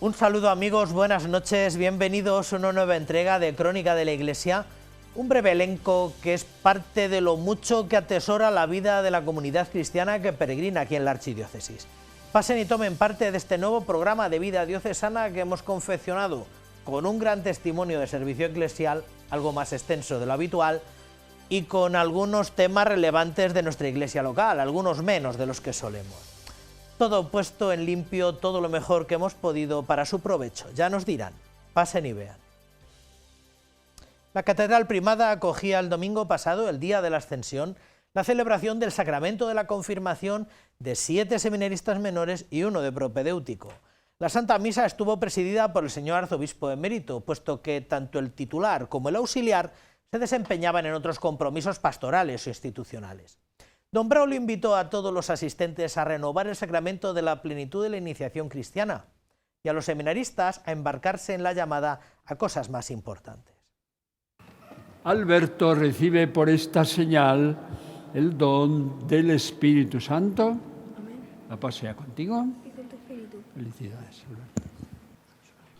Un saludo amigos, buenas noches, bienvenidos a una nueva entrega de Crónica de la Iglesia, un breve elenco que es parte de lo mucho que atesora la vida de la comunidad cristiana que peregrina aquí en la Archidiócesis. Pasen y tomen parte de este nuevo programa de vida diocesana que hemos confeccionado con un gran testimonio de servicio eclesial, algo más extenso de lo habitual, y con algunos temas relevantes de nuestra iglesia local, algunos menos de los que solemos. Todo puesto en limpio, todo lo mejor que hemos podido para su provecho. Ya nos dirán, pasen y vean. La Catedral Primada acogía el domingo pasado, el día de la Ascensión, la celebración del sacramento de la confirmación de 7 seminaristas menores y 1 de propedéutico. La Santa Misa estuvo presidida por el señor arzobispo emérito, puesto que tanto el titular como el auxiliar se desempeñaban en otros compromisos pastorales o institucionales. Don Braulio invitó a todos los asistentes a renovar el sacramento de la plenitud de la iniciación cristiana y a los seminaristas a embarcarse en la llamada a cosas más importantes. Alberto recibe por esta señal el don del Espíritu Santo. Amén. La paz sea contigo. Y con tu espíritu. Felicidades, Alberto.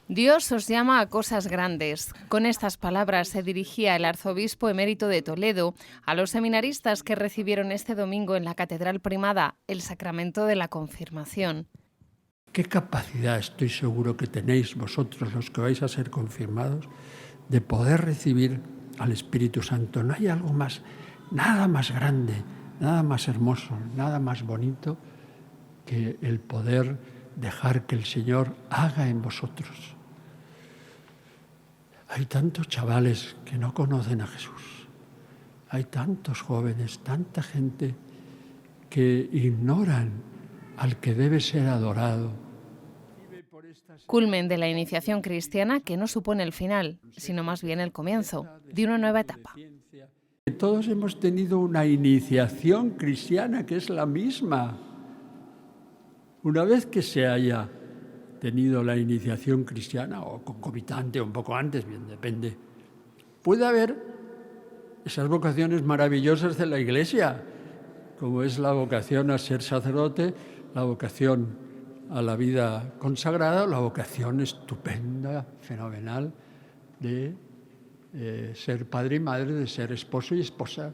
Dios os llama a cosas grandes. Con estas palabras se dirigía el arzobispo emérito de Toledo a los seminaristas que recibieron este domingo en la Catedral Primada el sacramento de la confirmación. ¿Qué capacidad estoy seguro que tenéis vosotros, los que vais a ser confirmados, de poder recibir al Espíritu Santo? No hay algo más, nada más grande, nada más hermoso, nada más bonito que el poder dejar que el Señor haga en vosotros. Hay tantos chavales que no conocen a Jesús. Hay tantos jóvenes, tanta gente que ignoran al que debe ser adorado. Culmen de la iniciación cristiana que no supone el final, sino más bien el comienzo de una nueva etapa. Todos hemos tenido una iniciación cristiana que es la misma. Una vez que se haya tenido la iniciación cristiana, o concomitante, o un poco antes, bien, depende, puede haber esas vocaciones maravillosas de la Iglesia, como es la vocación a ser sacerdote, la vocación a la vida consagrada, la vocación estupenda, fenomenal, de ser padre y madre, de ser esposo y esposa.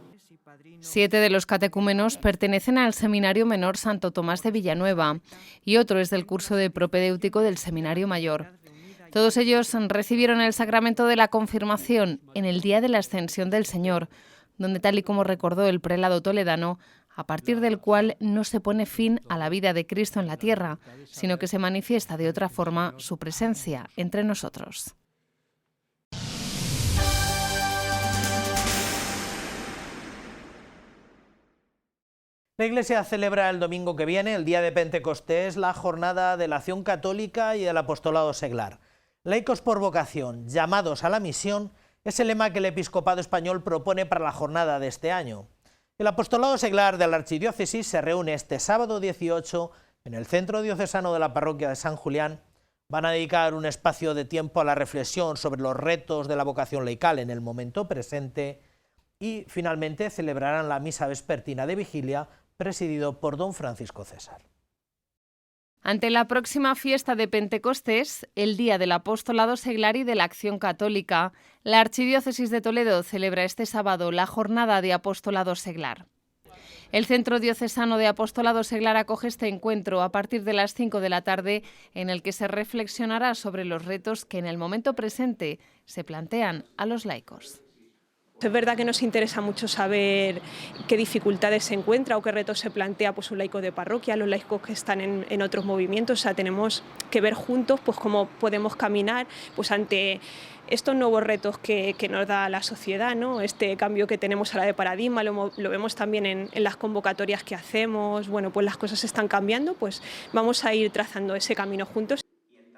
7 de los catecúmenos pertenecen al Seminario Menor Santo Tomás de Villanueva y otro es del curso de propedéutico del Seminario Mayor. Todos ellos recibieron el sacramento de la confirmación en el día de la Ascensión del Señor, donde, tal y como recordó el prelado toledano, a partir del cual no se pone fin a la vida de Cristo en la tierra, sino que se manifiesta de otra forma su presencia entre nosotros. La Iglesia celebra el domingo que viene, el día de Pentecostés, la jornada de la acción católica y del apostolado seglar. Laicos por vocación, llamados a la misión, es el lema que el episcopado español propone para la jornada de este año. El apostolado seglar de la Archidiócesis se reúne este sábado 18 en el Centro Diocesano de la Parroquia de San Julián. Van a dedicar un espacio de tiempo a la reflexión sobre los retos de la vocación laical en el momento presente y finalmente celebrarán la misa vespertina de vigilia presidido por don Francisco César. Ante la próxima fiesta de Pentecostés, el Día del Apostolado Seglar y de la Acción Católica, la Archidiócesis de Toledo celebra este sábado la Jornada de Apostolado Seglar. El Centro Diocesano de Apostolado Seglar acoge este encuentro a partir de las 5 de la tarde, en el que se reflexionará sobre los retos que en el momento presente se plantean a los laicos. Es verdad que nos interesa mucho saber qué dificultades se encuentra o qué retos se plantea pues, un laico de parroquia, los laicos que están en otros movimientos. O sea, tenemos que ver juntos pues, cómo podemos caminar pues, ante estos nuevos retos que nos da la sociedad, ¿no? Este cambio que tenemos ahora de paradigma, lo vemos también en las convocatorias que hacemos. Bueno, pues las cosas están cambiando, pues vamos a ir trazando ese camino juntos.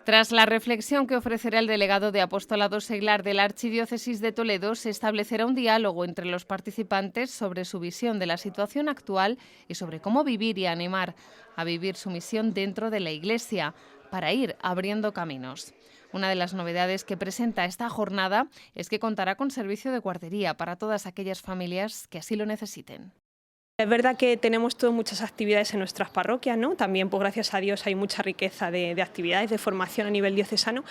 Tras la reflexión que ofrecerá el delegado de Apostolado Seglar de la Archidiócesis de Toledo, se establecerá un diálogo entre los participantes sobre su visión de la situación actual y sobre cómo vivir y animar a vivir su misión dentro de la Iglesia, para ir abriendo caminos. Una de las novedades que presenta esta jornada es que contará con servicio de guardería para todas aquellas familias que así lo necesiten. Es verdad que tenemos todas muchas actividades en nuestras parroquias, ¿no? También, pues gracias a Dios, hay mucha riqueza de actividades, de formación a nivel diocesano,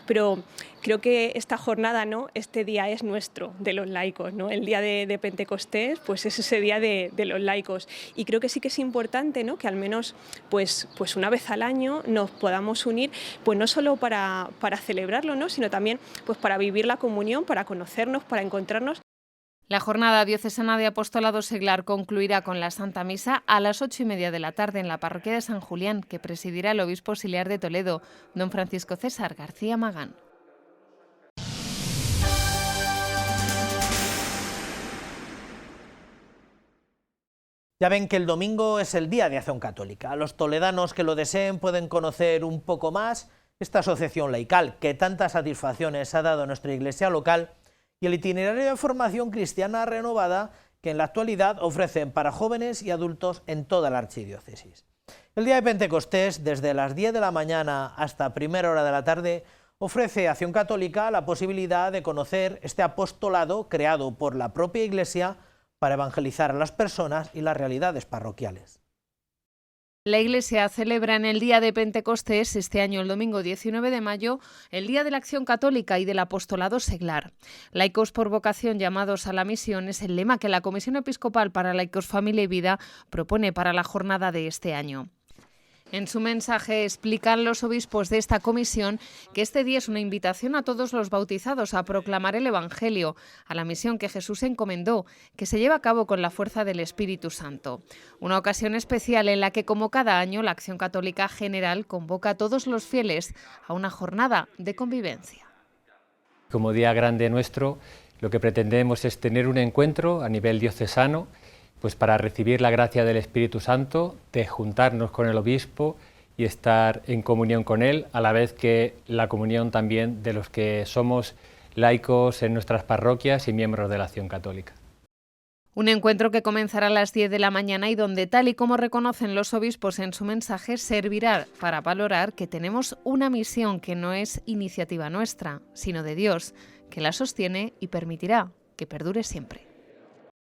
pero creo que esta jornada, ¿no? Este día es nuestro, de los laicos, ¿no? El día de Pentecostés, pues es ese día de los laicos. Y creo que sí que es importante, ¿no? Que al menos, pues una vez al año nos podamos unir, pues no solo para celebrarlo, ¿no? Sino también pues para vivir la comunión, para conocernos, para encontrarnos. La jornada diocesana de apostolado seglar concluirá con la Santa Misa a las 8:30 de la tarde en la parroquia de San Julián, que presidirá el obispo auxiliar de Toledo, don Francisco César García Magán. Ya ven que el domingo es el Día de Acción Católica. Los toledanos que lo deseen pueden conocer un poco más esta asociación laical que tantas satisfacciones ha dado a nuestra iglesia local y el itinerario de formación cristiana renovada que en la actualidad ofrecen para jóvenes y adultos en toda la archidiócesis. El día de Pentecostés, desde las 10 de la mañana hasta primera hora de la tarde, ofrece Acción Católica la posibilidad de conocer este apostolado creado por la propia Iglesia para evangelizar a las personas y las realidades parroquiales. La Iglesia celebra en el día de Pentecostés, este año el domingo 19 de mayo, el Día de la Acción Católica y del Apostolado Seglar. Laicos por vocación llamados a la misión es el lema que la Comisión Episcopal para Laicos, Familia y Vida propone para la jornada de este año. En su mensaje explican los obispos de esta comisión que este día es una invitación a todos los bautizados a proclamar el Evangelio, a la misión que Jesús encomendó, que se lleva a cabo con la fuerza del Espíritu Santo. Una ocasión especial en la que, como cada año, la Acción Católica General convoca a todos los fieles a una jornada de convivencia. Como día grande nuestro, lo que pretendemos es tener un encuentro a nivel diocesano, pues para recibir la gracia del Espíritu Santo, de juntarnos con el obispo y estar en comunión con él, a la vez que la comunión también de los que somos laicos en nuestras parroquias y miembros de la Acción Católica. Un encuentro que comenzará a las 10 de la mañana y donde, tal y como reconocen los obispos en su mensaje, servirá para valorar que tenemos una misión que no es iniciativa nuestra, sino de Dios, que la sostiene y permitirá que perdure siempre.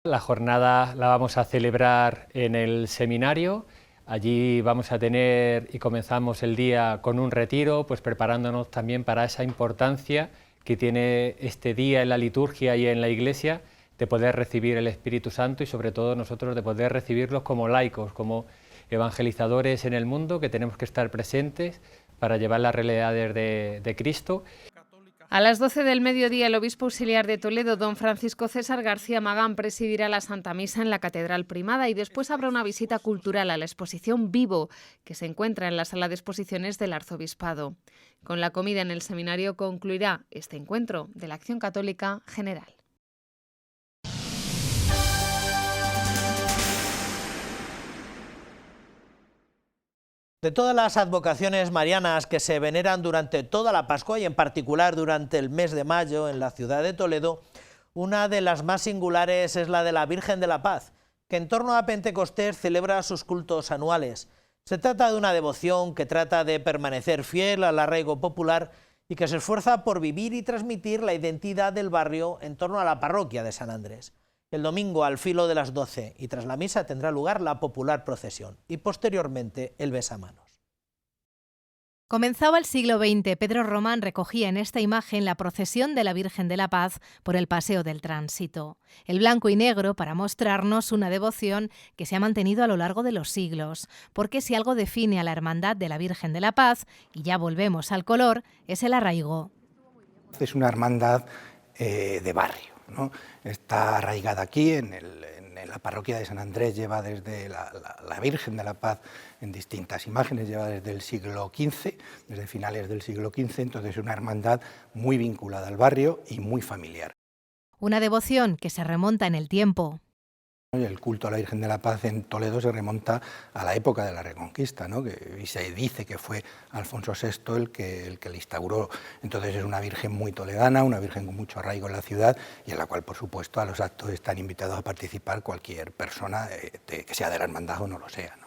La jornada la vamos a celebrar en el seminario. Allí vamos a tener y comenzamos el día con un retiro, pues preparándonos también para esa importancia que tiene este día en la liturgia y en la Iglesia, de poder recibir el Espíritu Santo y sobre todo nosotros de poder recibirlos como laicos, como evangelizadores en el mundo, que tenemos que estar presentes para llevar las realidades de Cristo. A las 12 del mediodía, el obispo auxiliar de Toledo, don Francisco César García Magán, presidirá la Santa Misa en la Catedral Primada y después habrá una visita cultural a la exposición Vivo, que se encuentra en la sala de exposiciones del Arzobispado. Con la comida en el seminario concluirá este encuentro de la Acción Católica General. De todas las advocaciones marianas que se veneran durante toda la Pascua y en particular durante el mes de mayo en la ciudad de Toledo, una de las más singulares es la de la Virgen de la Paz, que en torno a Pentecostés celebra sus cultos anuales. Se trata de una devoción que trata de permanecer fiel al arraigo popular y que se esfuerza por vivir y transmitir la identidad del barrio en torno a la parroquia de San Andrés. El domingo, al filo de las 12 y tras la misa, tendrá lugar la popular procesión y posteriormente el besamanos. Comenzaba el siglo XX, Pedro Román recogía en esta imagen la procesión de la Virgen de la Paz por el Paseo del Tránsito. El blanco y negro para mostrarnos una devoción que se ha mantenido a lo largo de los siglos, porque si algo define a la Hermandad de la Virgen de la Paz, y ya volvemos al color, es el arraigo. Es una hermandad de barrio, ¿no? Está arraigada aquí en la parroquia de San Andrés, lleva desde la Virgen de la Paz en distintas imágenes, lleva desde el siglo XV, desde finales del siglo XV, entonces es una hermandad muy vinculada al barrio y muy familiar. Una devoción que se remonta en el tiempo. El culto a la Virgen de la Paz en Toledo se remonta a la época de la Reconquista, ¿no? Y se dice que fue Alfonso VI el que la instauró. Entonces es una virgen muy toledana, una virgen con mucho arraigo en la ciudad y en la cual, por supuesto, a los actos están invitados a participar cualquier persona, que sea de la hermandad o no lo sea, ¿no?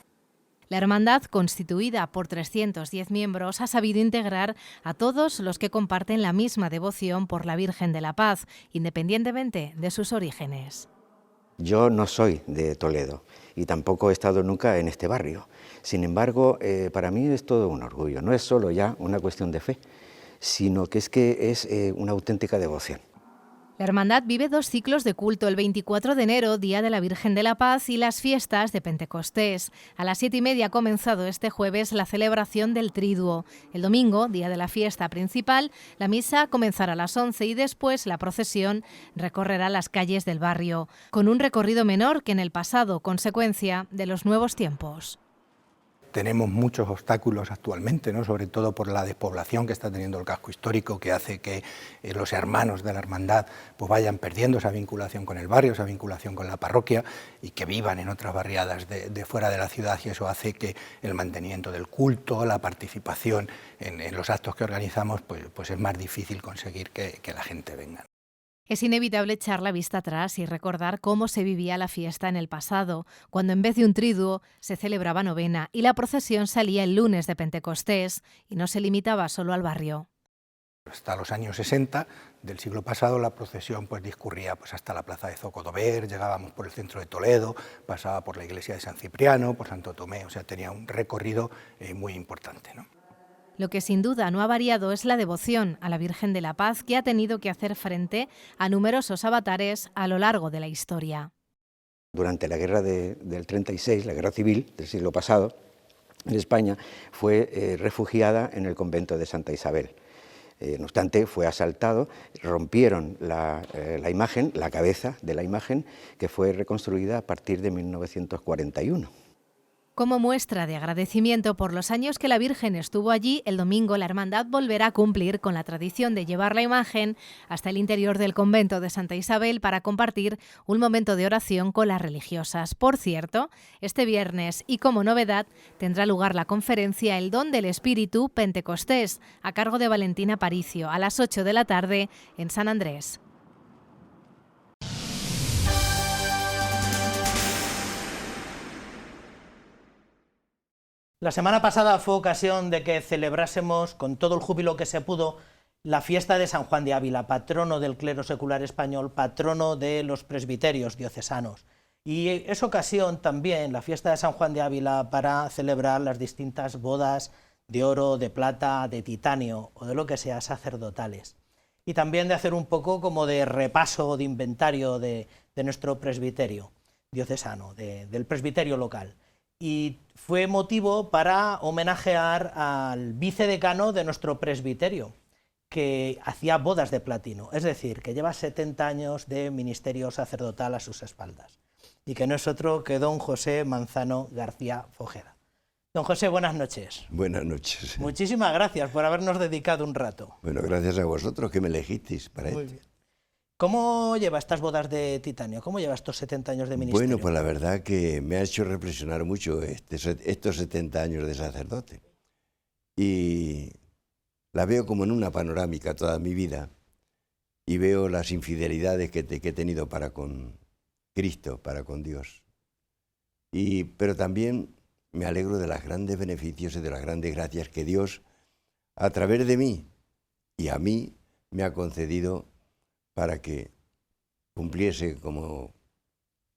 La hermandad, constituida por 310 miembros, ha sabido integrar a todos los que comparten la misma devoción por la Virgen de la Paz, independientemente de sus orígenes. Yo no soy de Toledo y tampoco he estado nunca en este barrio. Sin embargo, para mí es todo un orgullo. No es solo ya una cuestión de fe, sino que es una auténtica devoción. La hermandad vive 2 ciclos de culto, el 24 de enero, Día de la Virgen de la Paz, y las fiestas de Pentecostés. A las 7:30 ha comenzado este jueves la celebración del Triduo. El domingo, día de la fiesta principal, la misa comenzará a las 11 y después la procesión recorrerá las calles del barrio, con un recorrido menor que en el pasado, consecuencia de los nuevos tiempos. Tenemos muchos obstáculos actualmente, ¿no? Sobre todo por la despoblación que está teniendo el casco histórico, que hace que los hermanos de la hermandad pues vayan perdiendo esa vinculación con el barrio, esa vinculación con la parroquia, y que vivan en otras barriadas de fuera de la ciudad, y eso hace que el mantenimiento del culto, la participación en los actos que organizamos, pues es más difícil conseguir que la gente venga. Es inevitable echar la vista atrás y recordar cómo se vivía la fiesta en el pasado, cuando en vez de un triduo se celebraba novena y la procesión salía el lunes de Pentecostés y no se limitaba solo al barrio. Hasta los años 60 del siglo pasado la procesión pues discurría pues hasta la plaza de Zocodover, llegábamos por el centro de Toledo, pasaba por la iglesia de San Cipriano, por Santo Tomé, o sea, tenía un recorrido muy importante, ¿no? Lo que sin duda no ha variado es la devoción a la Virgen de la Paz, que ha tenido que hacer frente a numerosos avatares a lo largo de la historia. Durante la guerra del 36, la guerra civil del siglo pasado, en España, fue refugiada en el convento de Santa Isabel. No obstante, fue asaltado, rompieron la imagen, la cabeza de la imagen, que fue reconstruida a partir de 1941. Como muestra de agradecimiento por los años que la Virgen estuvo allí, el domingo la hermandad volverá a cumplir con la tradición de llevar la imagen hasta el interior del convento de Santa Isabel para compartir un momento de oración con las religiosas. Por cierto, este viernes y como novedad tendrá lugar la conferencia El Don del Espíritu Pentecostés, a cargo de Valentina Paricio, a las 8 de la tarde en San Andrés. La semana pasada fue ocasión de que celebrásemos con todo el júbilo que se pudo la fiesta de San Juan de Ávila, patrono del clero secular español, patrono de los presbiterios diocesanos. Y es ocasión también la fiesta de San Juan de Ávila para celebrar las distintas bodas de oro, de plata, de titanio o de lo que sea sacerdotales. Y también de hacer un poco como de repaso, de inventario de nuestro presbiterio diocesano, del presbiterio local. Y fue motivo para homenajear al vicedecano de nuestro presbiterio, que hacía bodas de platino, es decir, que lleva 70 años de ministerio sacerdotal a sus espaldas, y que no es otro que don José Manzano García Fojeda. Don José, buenas noches. Buenas noches. Muchísimas gracias por habernos dedicado un rato. Bueno, gracias a vosotros que me elegisteis para esto. Muy bien. ¿Cómo lleva estas bodas de titanio? ¿Cómo lleva estos 70 años de ministerio? Bueno, pues la verdad que me ha hecho reflexionar mucho estos 70 años de sacerdote. Y la veo como en una panorámica toda mi vida y veo las infidelidades que he tenido para con Cristo, para con Dios. Pero también me alegro de los grandes beneficios y de las grandes gracias que Dios, a través de mí y a mí, me ha concedido para que cumpliese como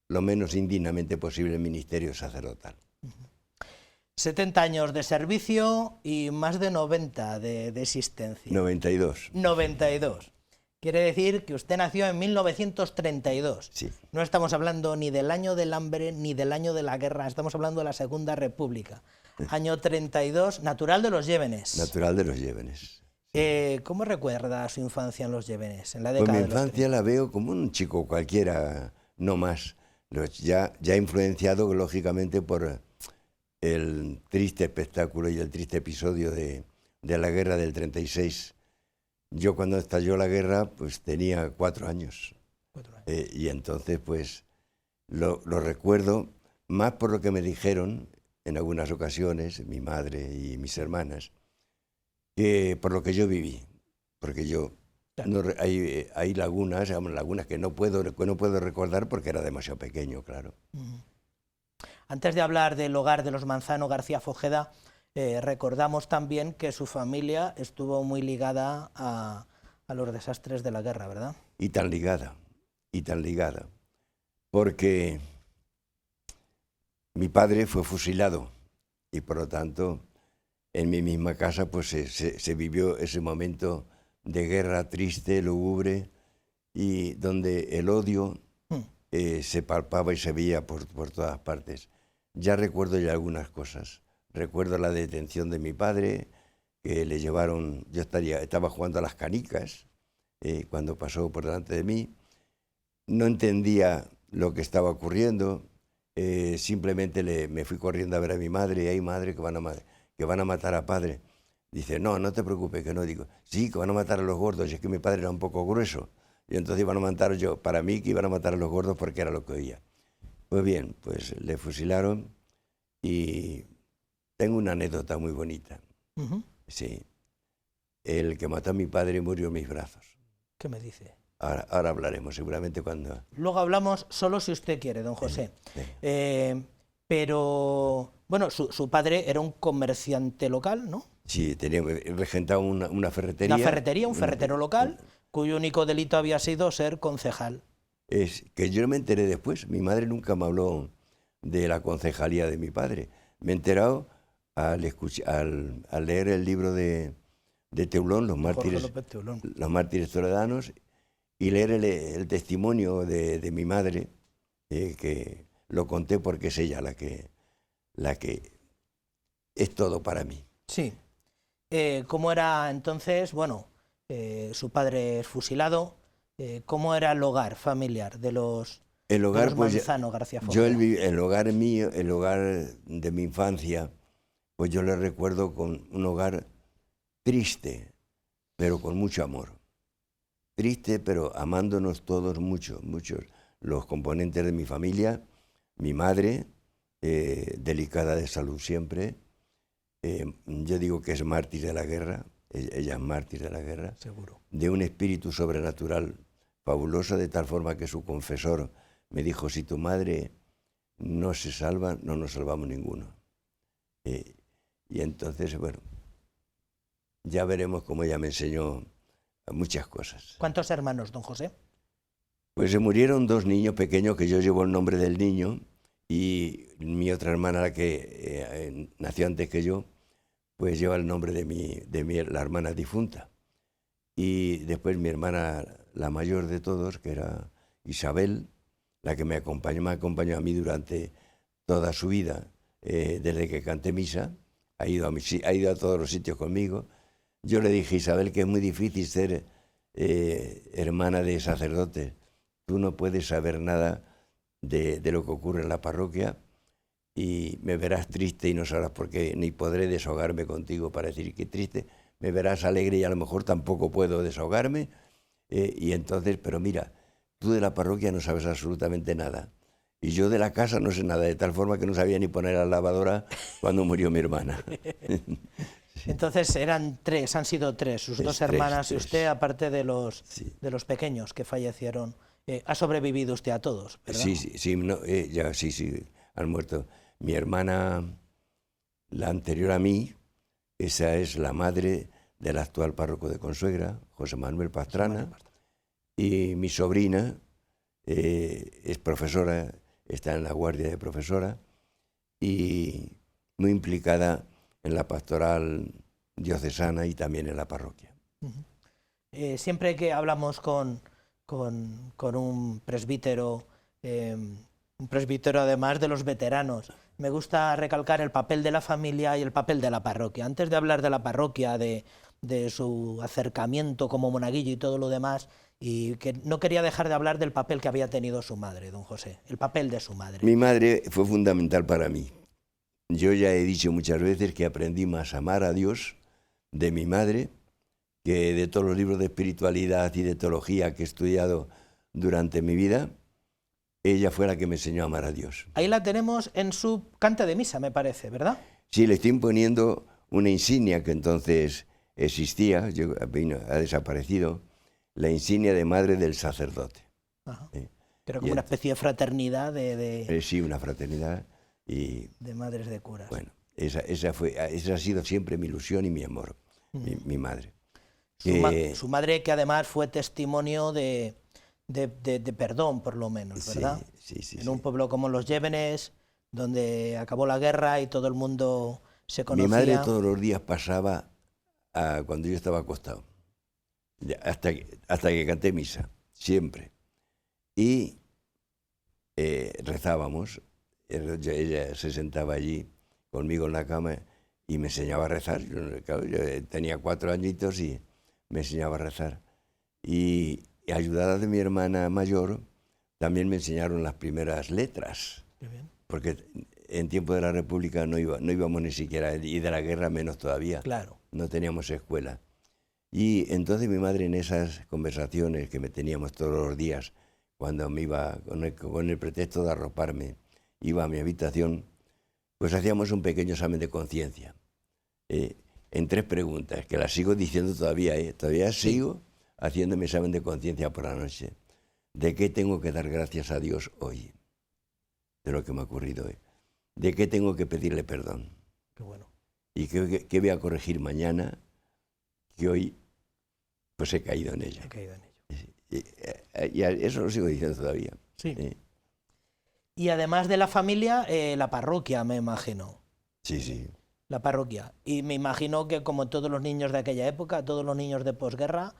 lo menos indignamente posible el ministerio sacerdotal. 70 años de servicio y más de 90 de existencia. 92. 92. Quiere decir que usted nació en 1932. Sí. No estamos hablando ni del año del hambre ni del año de la guerra, estamos hablando de la Segunda República. Año 32, natural de los Llévenes. Natural de los Llévenes. ¿Cómo recuerda su infancia en los Llévenes, en la Pues década mi de los infancia la veo como un chico cualquiera, no más. Ya influenciado, lógicamente, por el triste espectáculo y el triste episodio de la guerra del 36. Yo cuando estalló la guerra, pues tenía 4 años. 4 años. Y entonces, pues, lo recuerdo más por lo que me dijeron en algunas ocasiones, mi madre y mis hermanas, que por lo que yo viví, porque yo no, hay lagunas que no puedo recordar porque era demasiado pequeño, claro. Antes de hablar del hogar de los Manzano García Fojeda, recordamos también que su familia estuvo muy ligada a los desastres de la guerra, ¿verdad? Y tan ligada, porque mi padre fue fusilado y por lo tanto en mi misma casa pues se vivió ese momento de guerra triste, lúgubre, y donde el odio se palpaba y se veía por todas partes. Ya recuerdo ya algunas cosas. Recuerdo la detención de mi padre, que le llevaron, yo estaba jugando a las canicas cuando pasó por delante de mí. No entendía lo que estaba ocurriendo, simplemente me fui corriendo a ver a mi madre, y hay madre que van a matar a padre. Dice, no, no te preocupes, que no. Digo, sí, que van a matar a los gordos, y es que mi padre era un poco grueso. Y entonces iban a matar para mí que iban a matar a los gordos porque era lo que oía. Pues bien, pues le fusilaron y tengo una anécdota muy bonita. Sí. El que mató a mi padre murió en mis brazos. ¿Qué me dice? Ahora hablaremos, seguramente cuando... Luego hablamos solo si usted quiere, don José. Sí. Pero, bueno, su padre era un comerciante local, ¿no? Sí, regentaba una ferretería. Una ferretería, un ferretero local, cuyo único delito había sido ser concejal. Es que yo me enteré después. Mi madre nunca me habló de la concejalía de mi padre. Me he enterado al leer el libro de Teulón, Los mártires toledanos, y leer el testimonio de mi madre, que lo conté porque es ella la que es todo para mí. Sí. ¿Cómo era entonces, bueno, su padre es fusilado, cómo era el hogar familiar de los Manzano García Fortea? Yo el hogar mío, el hogar de mi infancia, pues yo le recuerdo con un hogar triste, pero con mucho amor. Triste, pero amándonos todos muchos, los componentes de mi familia. Mi madre, delicada de salud siempre, yo digo que es mártir de la guerra, ella es mártir de la guerra, seguro, de un espíritu sobrenatural fabuloso, de tal forma que su confesor me dijo, si tu madre no se salva, no nos salvamos ninguno. Y entonces, bueno, ya veremos cómo ella me enseñó muchas cosas. ¿Cuántos hermanos, don José? Pues se murieron 2 niños pequeños, que yo llevo el nombre del niño, y mi otra hermana, la que nació antes que yo, pues lleva el nombre de la hermana difunta. Y después mi hermana, la mayor de todos, que era Isabel, la que me acompañó a mí durante toda su vida, desde que canté misa, ha ido a todos los sitios conmigo. Yo le dije, Isabel, que es muy difícil ser hermana de sacerdote. Tú no puedes saber nada de lo que ocurre en la parroquia y me verás triste y no sabrás por qué, ni podré desahogarme contigo para decir que triste. Me verás alegre y a lo mejor tampoco puedo desahogarme. Y entonces, pero mira, tú de la parroquia no sabes absolutamente nada. Y yo de la casa no sé nada, de tal forma que no sabía ni poner la lavadora cuando murió mi hermana. Sí. Entonces han sido 3, sus 2 hermanas y usted, aparte de los pequeños que fallecieron. Ha sobrevivido usted a todos, ¿verdad? Sí, no, sí, han muerto. Mi hermana, la anterior a mí, esa es la madre del actual párroco de Consuegra, José Manuel Pastrana, y mi sobrina es profesora, está en la guardia de profesora y muy implicada en la pastoral diocesana y también en la parroquia. Siempre que hablamos con un presbítero además de los veteranos, me gusta recalcar el papel de la familia y el papel de la parroquia. Antes de hablar de la parroquia, de su acercamiento como monaguillo y todo lo demás, y que no quería dejar de hablar del papel que había tenido su madre, don José, el papel de su madre. Mi madre fue fundamental para mí. Yo ya he dicho muchas veces que aprendí más a amar a Dios de mi madre que de todos los libros de espiritualidad y de teología que he estudiado durante mi vida. Ella fue la que me enseñó a amar a Dios. Ahí la tenemos en su cante de misa, me parece, ¿verdad? Sí, le estoy imponiendo una insignia que entonces existía, ha desaparecido, la insignia de madre del sacerdote. Ajá. Pero como una especie de fraternidad sí, una fraternidad. Y, de madres de curas. Bueno, esa ha sido siempre mi ilusión y mi amor, mi madre. Su madre, que además fue testimonio de de perdón, por lo menos, ¿verdad? Sí. En un pueblo como Los Llévenes, donde acabó la guerra y todo el mundo se conocía. Mi madre todos los días pasaba cuando yo estaba acostado, hasta que canté misa, siempre. Y rezábamos, ella se sentaba allí conmigo en la cama y me enseñaba a rezar. Yo tenía 4 añitos y me enseñaba a rezar. Y ayudada de mi hermana mayor, también me enseñaron las primeras letras. Qué bien. Porque en tiempo de la República no íbamos ni siquiera, y de la guerra menos todavía. Claro. No teníamos escuela. Y entonces mi madre, en esas conversaciones que me teníamos todos los días, cuando me iba con el pretexto de arroparme, iba a mi habitación, pues hacíamos un pequeño examen de conciencia. En 3 preguntas, que las sigo diciendo todavía, todavía sigo haciendo mi examen de conciencia por la noche. ¿De qué tengo que dar gracias a Dios hoy? De lo que me ha ocurrido hoy. ¿De qué tengo que pedirle perdón? Qué bueno. ¿Y qué voy a corregir mañana? Que hoy pues he caído en ello. He caído en ello. Y eso lo sigo diciendo todavía. Sí. Y además de la familia, la parroquia, me imagino. Sí. La parroquia. Y me imagino que, como todos los niños de aquella época, todos los niños de posguerra,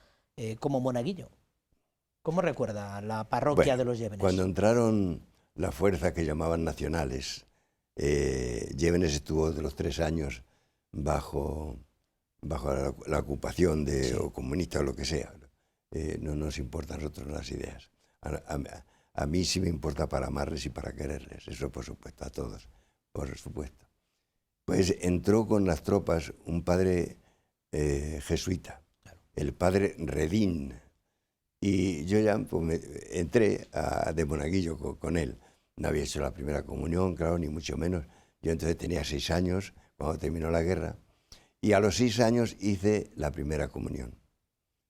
como monaguillo. ¿Cómo recuerda la parroquia de Los Llévenes? Cuando entraron las fuerzas que llamaban nacionales, Llévenes estuvo de los 3 años bajo la ocupación o comunista o lo que sea. No nos importan a nosotros las ideas. A mí sí me importa para amarles y para quererles, eso por supuesto, a todos, por supuesto. Pues entró con las tropas un padre jesuita, el padre Redín, y yo ya pues, entré de monaguillo con él. No había hecho la primera comunión, claro, ni mucho menos. Yo entonces tenía 6 años cuando terminó la guerra, y a los 6 años hice la primera comunión.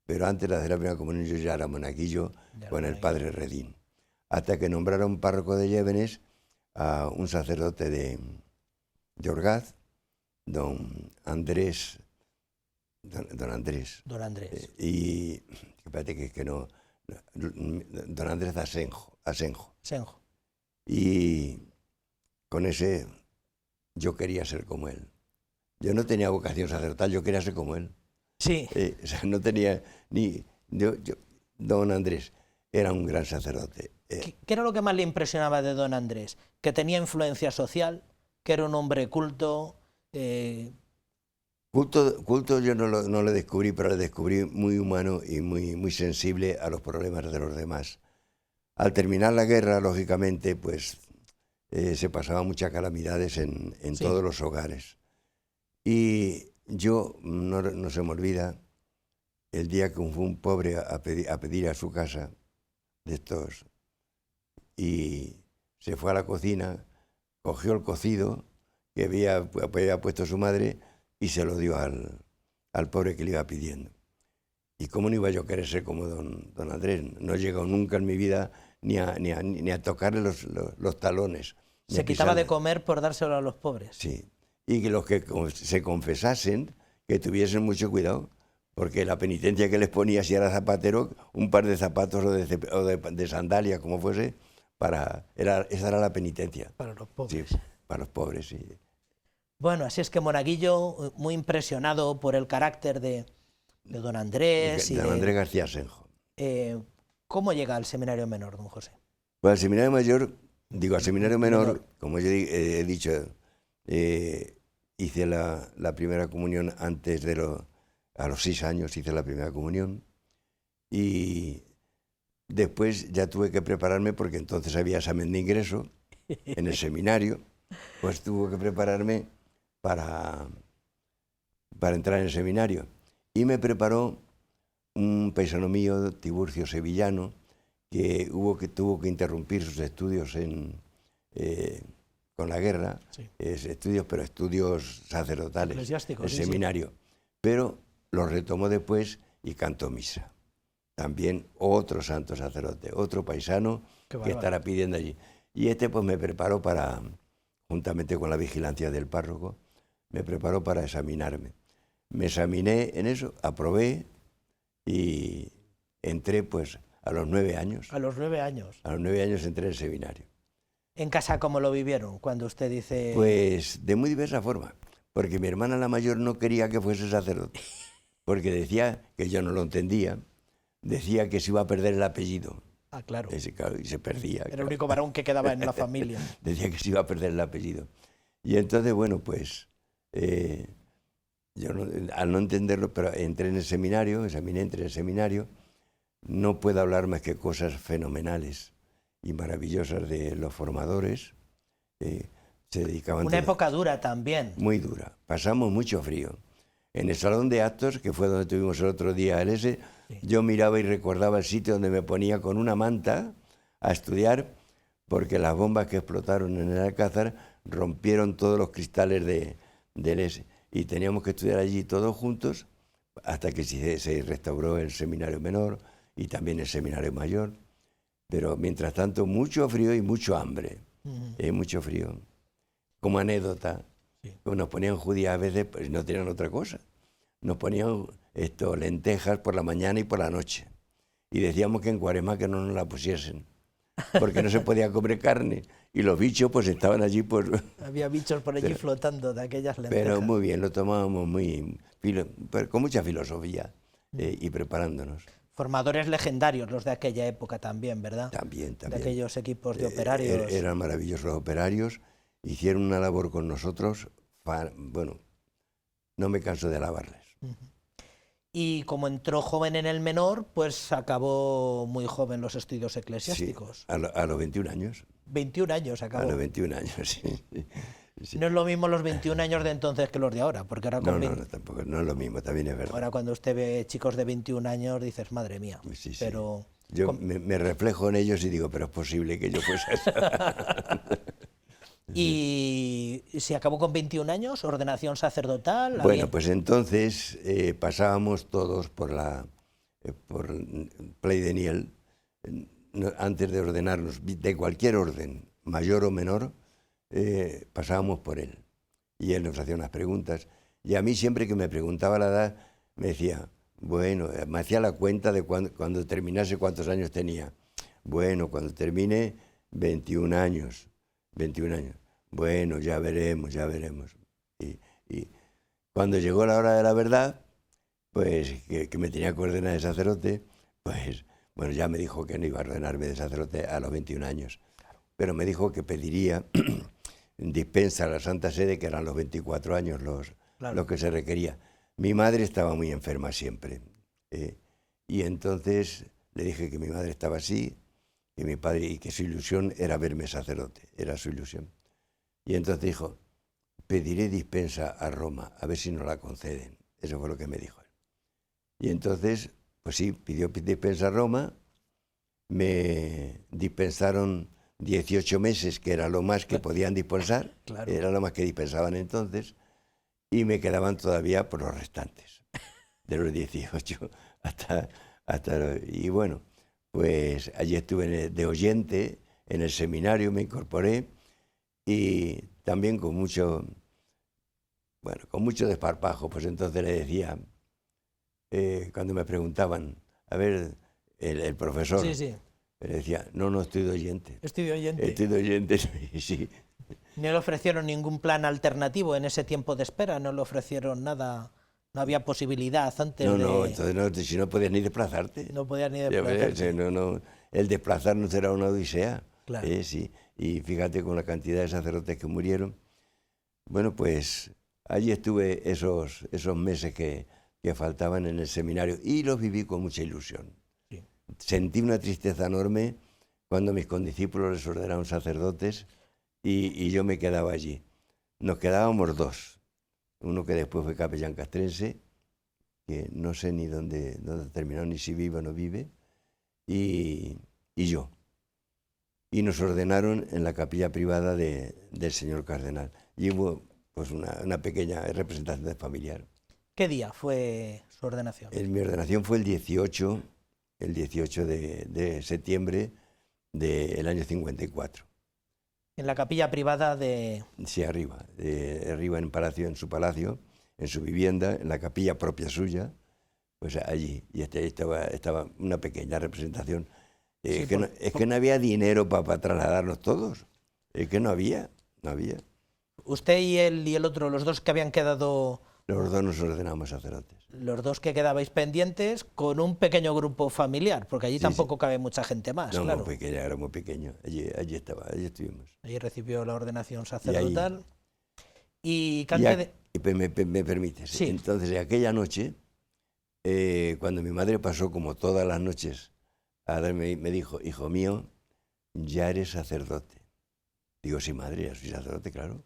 Pero antes de hacer la primera comunión yo ya era monaguillo con el padre Redín. Hasta que nombraron párroco de Llévenes a un sacerdote de Orgaz, don Andrés. Y espérate que no, don Andrés Asenjo. Y con ese yo quería ser como él. Yo no tenía vocación sacerdotal, yo quería ser como él. Sí. O sea, no tenía ni... don Andrés era un gran sacerdote. ¿Qué era lo que más le impresionaba de don Andrés? Que tenía influencia social, que era un hombre culto. Culto yo no lo descubrí, pero lo descubrí muy humano y muy sensible a los problemas de los demás. Al terminar la guerra, lógicamente, pues se pasaban muchas calamidades en todos los hogares. Y yo, no se me olvida, el día que fue un pobre a pedir a su casa de estos, y se fue a la cocina, cogió el cocido que había puesto su madre y se lo dio al pobre que le iba pidiendo. ¿Y cómo no iba yo a querer ser como don Andrés? No he llegado nunca en mi vida ni a tocarle los talones. Se quitaba de comer por dárselo a los pobres. Sí, y que los que se confesasen, que tuviesen mucho cuidado, porque la penitencia que les ponía, si era zapatero, un par de zapatos o de sandalias, como fuese, esa era la penitencia. Para los pobres. Sí, para los pobres, sí. Bueno, así es que Monaguillo, muy impresionado por el carácter de don Andrés. Don Andrés García Asenjo. ¿Cómo llega al seminario menor, don José? Pues al seminario mayor, al seminario menor, como yo he dicho, hice la primera comunión antes a los 6 años hice la primera comunión, y después ya tuve que prepararme porque entonces había examen de ingreso en el seminario, pues tuve que prepararme para entrar en el seminario. Y me preparó un paisano mío, Tiburcio Sevillano, que tuvo que interrumpir sus estudios con la guerra, estudios sacerdotales, el seminario. Pero lo retomó después y cantó misa. También otro santo sacerdote, otro paisano que estará pidiendo allí. Y pues me preparó juntamente con la vigilancia del párroco, me preparó para examinarme. Me examiné en eso, aprobé y entré pues A los 9 años. A los 9 años. A los 9 años entré en el seminario. ¿En casa cómo lo vivieron cuando usted dice...? Pues de muy diversa forma, porque mi hermana la mayor no quería que fuese sacerdote, porque decía, que yo no lo entendía, decía que se iba a perder el apellido. Ah, claro. Y se perdía. Era el único varón que quedaba en la familia. Decía que se iba a perder el apellido. Y entonces, bueno, pues, yo al no entenderlo, pero entré en el seminario, entré en el seminario, no puedo hablar más que cosas fenomenales y maravillosas de los formadores. Se dedicaban... Una época dura también. Muy dura. Pasamos mucho frío. En el salón de actos, que fue donde tuvimos el otro día el S, sí, yo miraba y recordaba el sitio donde me ponía con una manta a estudiar, porque las bombas que explotaron en el Alcázar rompieron todos los cristales del S. Y teníamos que estudiar allí todos juntos hasta que se restauró el seminario menor y también el seminario mayor. Pero mientras tanto, mucho frío y mucho hambre. Mucho frío. Como anécdota, sí, nos ponían judías a veces, pues no tenían otra cosa. Nos ponían lentejas por la mañana y por la noche. Y decíamos que en Cuaresma que no nos la pusiesen, porque no se podía comer carne. Y los bichos pues estaban allí. Pues, había bichos por allí flotando de aquellas lentejas. Pero muy bien, lo tomábamos con mucha filosofía y preparándonos. Formadores legendarios los de aquella época también, ¿verdad? También. De aquellos equipos de operarios. Eran maravillosos los operarios, hicieron una labor con nosotros, bueno, no me canso de alabarles. Y como entró joven en el menor, pues acabó muy joven los estudios eclesiásticos. Sí, a los 21 años. 21 años acabó. A los 21 años, sí. Sí. No es lo mismo los 21 años de entonces que los de ahora, porque ahora con no, tampoco, no es lo mismo, también es verdad. Ahora cuando usted ve chicos de 21 años dices, madre mía. Sí, sí. Pero yo me reflejo en ellos y digo, pero es posible que yo fuese esa. ¿Y se acabó con 21 años, ordenación sacerdotal? Bueno, pues entonces pasábamos todos por Play de Niel, antes de ordenarnos, de cualquier orden, mayor o menor, pasábamos por él. Y él nos hacía unas preguntas. Y a mí siempre que me preguntaba la edad, me decía, bueno, me hacía la cuenta de cuando terminase cuántos años tenía. Bueno, cuando termine, 21 años. 21 años. Bueno, ya veremos, ya veremos. Y cuando llegó la hora de la verdad, pues que me tenía que ordenar de sacerdote, pues bueno, ya me dijo que no iba a ordenarme de sacerdote a los 21 años. Pero me dijo que pediría dispensa a la Santa Sede, que eran los 24 años lo que se requería. Mi madre estaba muy enferma siempre. Y entonces le dije que mi madre estaba así, que mi padre, y que su ilusión era verme sacerdote, era su ilusión. Y entonces dijo, pediré dispensa a Roma, a ver si nos la conceden. Eso fue lo que me dijo. Y entonces, pues sí, pidió dispensa a Roma, me dispensaron 18 meses, que era lo más que podían dispensar, claro, era lo más que dispensaban entonces, y me quedaban todavía por los restantes, de los 18 hasta y bueno, pues allí estuve de oyente, en el seminario me incorporé, y también con mucho desparpajo, pues entonces le decía, cuando me preguntaban, a ver, el profesor, sí. Me decía, no, estoy de oyente. Estoy de oyente. Estoy de oyente, sí. ¿No le ofrecieron ningún plan alternativo en ese tiempo de espera? ¿No le ofrecieron nada? ¿No había posibilidad antes de...? No, entonces si no podías ni desplazarte. No podías ni desplazarte. No, el desplazarnos era una odisea. Claro. Sí. Y fíjate con la cantidad de sacerdotes que murieron. Bueno, pues allí estuve esos meses que faltaban en el seminario y los viví con mucha ilusión. Sí. Sentí una tristeza enorme cuando mis condiscípulos les ordenaron sacerdotes y yo me quedaba allí. Nos quedábamos dos. Uno que después fue capellán castrense, que no sé ni dónde terminó, ni si vive o no vive, y yo. Y nos ordenaron en la capilla privada del señor cardenal. Y hubo pues una pequeña representación familiar. ¿Qué día fue su ordenación? Mi ordenación fue el 18 de septiembre del año 54. ¿En la capilla privada de...? Sí, arriba en su palacio, en su vivienda, en la capilla propia suya, pues allí. Y estaba una pequeña representación Es que no había dinero para trasladarnos todos. Es que no había. Usted y el otro, los dos que habían quedado... Los dos nos ordenamos sacerdotes. Los dos que quedabais pendientes con un pequeño grupo familiar, porque allí Sí, tampoco sí. cabe mucha gente más, No, claro. muy pequeño, era muy pequeño. Allí estuvimos. Allí recibió la ordenación sacerdotal. Y me permites. Sí. Entonces, aquella noche, cuando mi madre pasó como todas las noches me dijo, hijo mío, ya eres sacerdote. Digo, sí, madre, ya soy sacerdote, claro.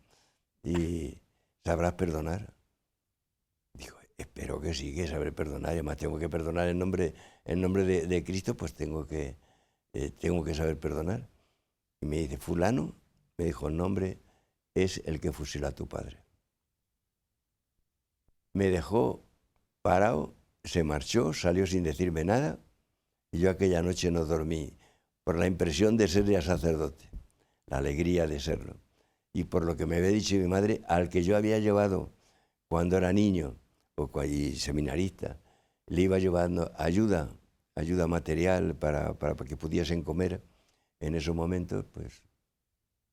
Y sabrás perdonar. Digo, espero que sí, que sabré perdonar. Y además tengo que perdonar en nombre de Cristo, pues tengo que saber perdonar. Y me dice, fulano, me dijo, el nombre es el que fusiló a tu padre. Me dejó parado, se marchó, salió sin decirme nada, y yo aquella noche no dormí por la impresión de ser ya sacerdote, la alegría de serlo, y por lo que me había dicho mi madre, al que yo había llevado cuando era niño y seminarista, le iba llevando ayuda material para que pudiesen comer en esos momentos, pues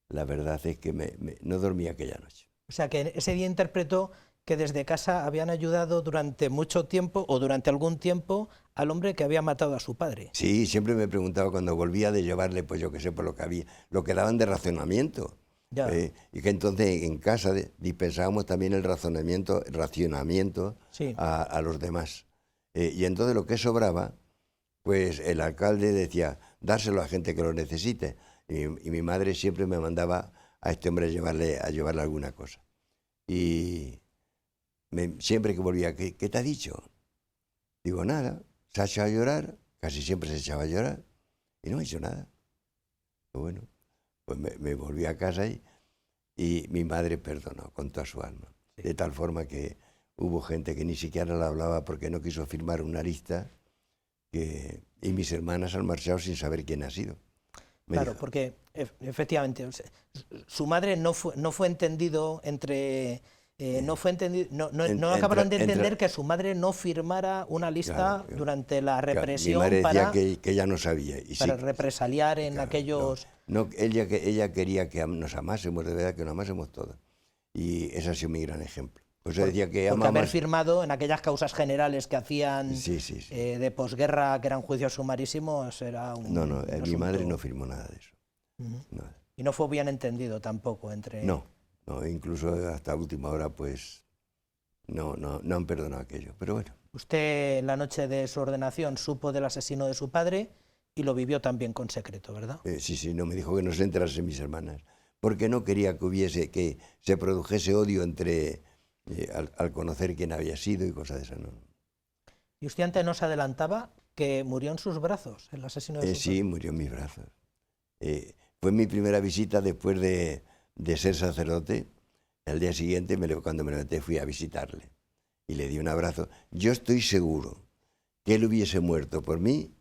la verdad es que no dormí aquella noche. O sea, que ese día interpretó que desde casa habían ayudado durante mucho tiempo o durante algún tiempo al hombre que había matado a su padre. Sí, siempre me preguntaba cuando volvía de llevarle, pues yo qué sé, por lo que había, lo que daban de racionamiento. Y que entonces en casa dispensábamos también el racionamiento sí. a los demás. Y entonces lo que sobraba, pues el alcalde decía, dárselo a gente que lo necesite. Y mi madre siempre me mandaba a este hombre a llevarle alguna cosa. Y siempre que volvía, ¿qué te ha dicho? Digo, nada, se ha echado a llorar, casi siempre se echaba a llorar, y no me ha dicho nada. Pues bueno, pues me volví a casa y mi madre perdonó con toda su alma. Sí. De tal forma que hubo gente que ni siquiera la hablaba porque no quiso firmar una lista, y mis hermanas han marchado sin saber quién ha sido. Claro, porque efectivamente su madre no fue entendido entre... no acabaron de entender que su madre no firmara una lista durante la represión. Mi madre decía que ella no sabía. Para represaliar en aquellos... No, ella quería que nos amásemos, de verdad que nos amásemos todos. Y ese ha sido mi gran ejemplo. Pues decía que porque haber firmado en aquellas causas generales que hacían de posguerra, que eran juicios sumarísimos, era un... No, mi madre no firmó nada de eso. Nada. Y no fue bien entendido tampoco entre... No, incluso hasta última hora, pues, no han perdonado aquello, pero bueno. Usted, la noche de su ordenación, supo del asesino de su padre y lo vivió también con secreto, ¿verdad? Sí, no me dijo que no se enterasen mis hermanas, porque no quería que se produjese odio entre... al conocer quién había sido y cosas de esas, ¿no? ¿Y usted antes nos adelantaba que murió en sus brazos, el asesino de su padre? Sí, murió en mis brazos. Fue mi primera visita después de ser sacerdote. Al día siguiente, cuando me levanté, fui a visitarle y le di un abrazo. Yo estoy seguro que él hubiese muerto por mí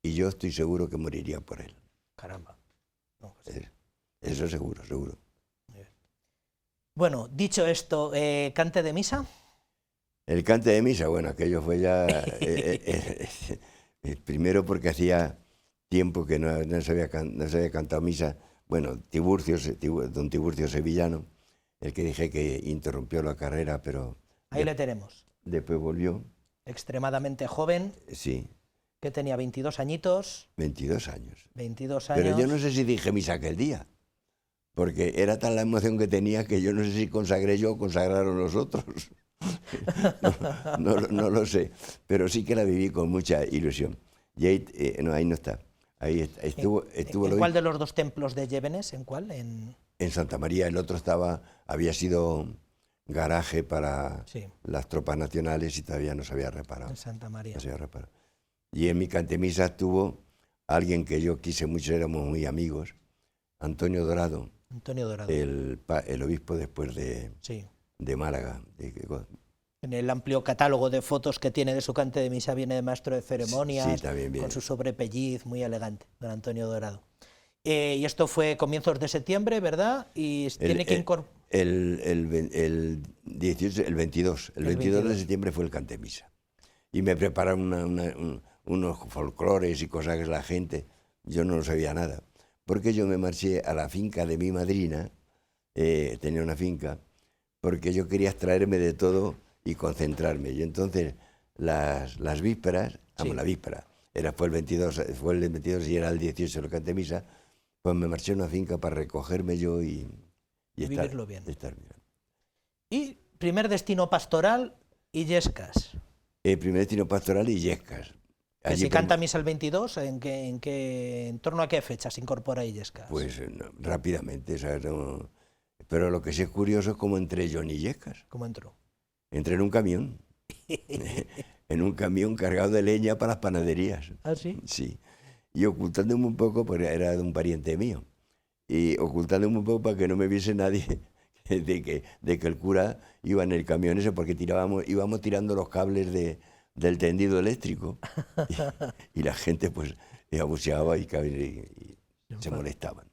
y yo estoy seguro que moriría por él. Caramba. No, pues sí. Eso seguro. Bueno, dicho esto, ¿cante de misa? El cante de misa, bueno, aquello fue ya... primero porque hacía tiempo que no se había cantado misa. Bueno, don Tiburcio Sevillano, el que dije que interrumpió la carrera, pero... Ahí le tenemos. Después volvió. Extremadamente joven. Sí. Que tenía 22 añitos. 22 años. 22 años. Pero yo no sé si dije misa aquel día, porque era tan la emoción que tenía que yo no sé si consagré yo o consagraron los otros. No lo sé, pero sí que la viví con mucha ilusión. Y ahí no está. Ahí estuvo. ¿En cuál de los dos templos de Llévenes? ¿En cuál? En Santa María. El otro había sido garaje para las tropas nacionales y todavía no se había reparado. En Santa María. No se había reparado. Y en mi cantemisa estuvo alguien que yo quise mucho, éramos muy amigos, Antonio Dorado. Antonio Dorado. El obispo después de Málaga. En el amplio catálogo de fotos que tiene de su cante de misa viene de maestro de ceremonias, con su sobrepelliz muy elegante, don Antonio Dorado. Y esto fue comienzos de septiembre, ¿verdad? Y tiene que incorporar... El 22 de septiembre fue el cante de misa. Y me prepararon unos folclores y cosas que la gente... yo no sabía nada, porque yo me marché a la finca de mi madrina, tenía una finca, porque yo quería extraerme de todo y concentrarme. Y entonces las vísperas, la víspera, fue el 22 y era el 18 lo que ante misa, pues me marché a una finca para recogerme yo y vivirlo bien. Estar bien. Y primer destino pastoral, Illescas. Primer destino pastoral, Illescas. Que si canta misa el 22, ¿en torno a qué fecha se incorpora Illescas? Pues rápidamente, ¿sabes? No, pero lo que sí es curioso es cómo entré yo en Illescas. ¿Cómo entró? Entré en un camión, en un camión cargado de leña para las panaderías. ¿Ah, sí? Sí, y ocultándome un poco, porque era de un pariente mío, y ocultándome un poco para que no me viese nadie de que el cura iba en el camión ese, porque íbamos tirando los cables del tendido eléctrico y la gente pues abucheaba y se molestaban.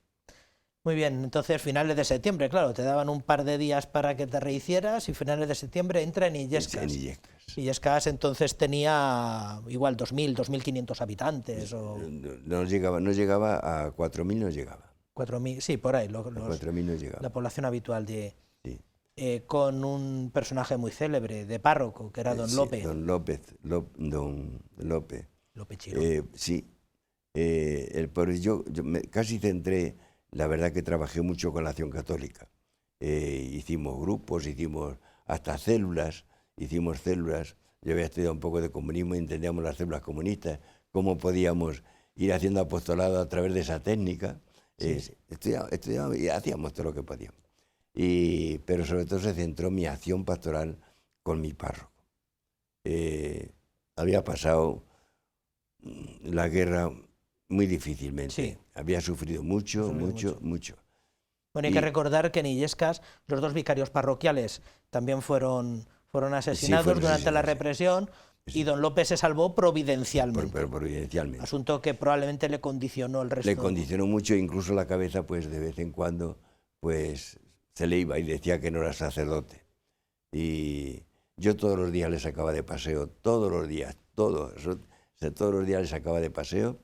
Muy bien, entonces finales de septiembre, claro, te daban un par de días para que te rehicieras y finales de septiembre entra en Illescas. En Illescas. Illescas entonces tenía igual 2.000, 2.500 habitantes. No llegaba a 4.000, no llegaba. 4.000, sí, por ahí. 4.000 no llegaba. La población habitual de... Sí. Con un personaje muy célebre de párroco, que era don Lope. Sí, don Lope. Lope Chiró. Sí. Yo casi centré, la verdad que trabajé mucho con la Acción Católica. Hicimos grupos, hicimos hasta células, Yo había estudiado un poco de comunismo y entendíamos las células comunistas, cómo podíamos ir haciendo apostolado a través de esa técnica. Sí. Estudiábamos y hacíamos todo lo que podíamos. Pero sobre todo se centró mi acción pastoral con mi párroco. Había pasado la guerra muy difícilmente. Sí. Había sufrido mucho. Bueno, hay que recordar que en Illescas los dos vicarios parroquiales también fueron asesinados durante la represión. Sí. Y don Lope se salvó providencialmente. Pero providencialmente. Asunto que probablemente le condicionó el resto. Le condicionó mucho, incluso la cabeza, pues de vez en cuando, pues se le iba y decía que no era sacerdote. Y yo todos los días le sacaba de paseo, todos los días le sacaba de paseo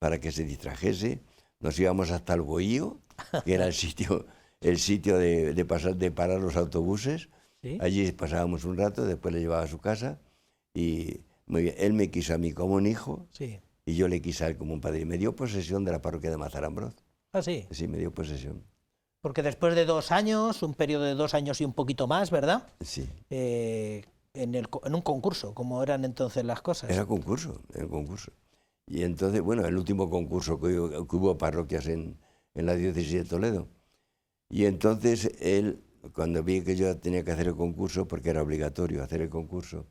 para que se distrajese. Nos íbamos hasta el Bohío, que era el sitio de parar los autobuses. ¿Sí? Allí pasábamos un rato, después le llevaba a su casa y muy bien. Él me quiso a mí como un hijo. Sí. Y yo le quise a él como un padre. Y me dio posesión de la parroquia de Mazarambroz. ¿Ah, sí? Sí, me dio posesión. Porque después de 2 años, un periodo de 2 años y un poquito más, ¿verdad? Sí. En un concurso, como eran entonces las cosas. Era concurso. Y entonces, bueno, el último concurso que hubo parroquias en la diócesis de Toledo. Y entonces él, cuando vi que yo tenía que hacer el concurso, porque era obligatorio hacer el concurso,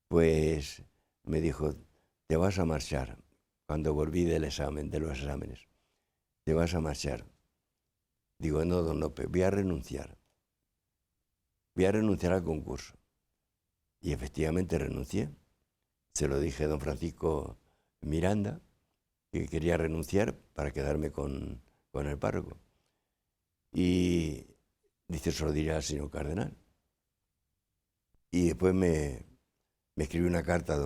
pues me dijo, te vas a marchar. Cuando volví de los exámenes, te vas a marchar. Digo, no, don Lope, voy a renunciar al concurso. Y efectivamente renuncié. Se lo dije a don Francisco Miranda, que quería renunciar para quedarme con el párroco. Y dice, se lo diré al señor cardenal. Y después me escribió una carta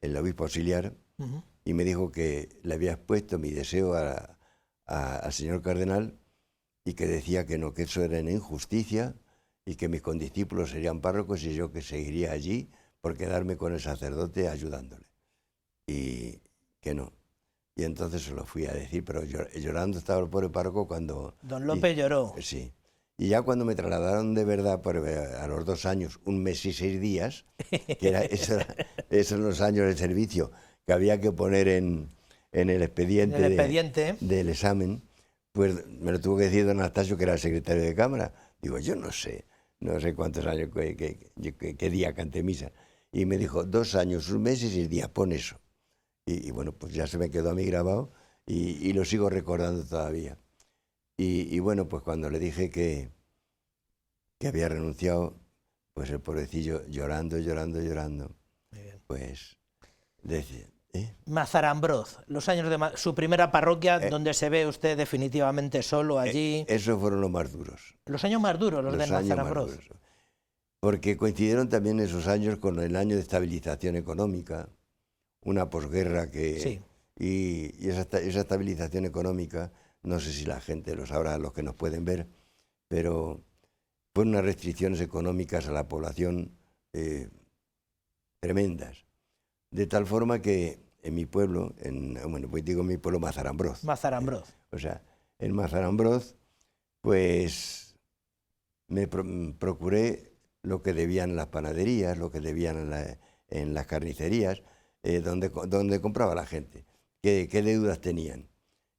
el obispo auxiliar, y me dijo que le había expuesto mi deseo al señor cardenal y que decía que no, que eso era una injusticia y que mis condiscípulos serían párrocos y yo que seguiría allí por quedarme con el sacerdote ayudándole. Y que no. Y entonces se lo fui a decir, pero llorando estaba el pobre párroco cuando... Don Lope lloró. Sí. Y ya cuando me trasladaron de verdad, a los 2 años, 1 mes y 6 días, que esos los años de servicio que había que poner en el expediente, del examen, pues me lo tuvo que decir don Anastasio, que era el secretario de Cámara. Digo, yo no sé cuántos años, qué día canté misa. Y me dijo, 2 años, 1 mes y 6 días, pon eso. Y bueno, pues ya se me quedó a mí grabado y lo sigo recordando todavía. Y bueno, pues cuando le dije que había renunciado, pues el pobrecillo llorando, pues decía... Mazarambroz, los años de su primera parroquia, donde se ve usted definitivamente solo allí. Esos fueron los más duros. Los años más duros, los de Mazarambroz. Porque coincidieron también esos años con el año de estabilización económica, una posguerra que... Sí. Y esa estabilización económica, no sé si la gente lo sabrá, los que nos pueden ver, pero fueron unas restricciones económicas a la población tremendas. De tal forma que en mi pueblo, pues digo mi pueblo, Mazarambroz. Mazarambroz. O sea, en Mazarambroz, pues me procuré lo que debían las panaderías, lo que debían en las carnicerías, donde compraba la gente, qué deudas tenían.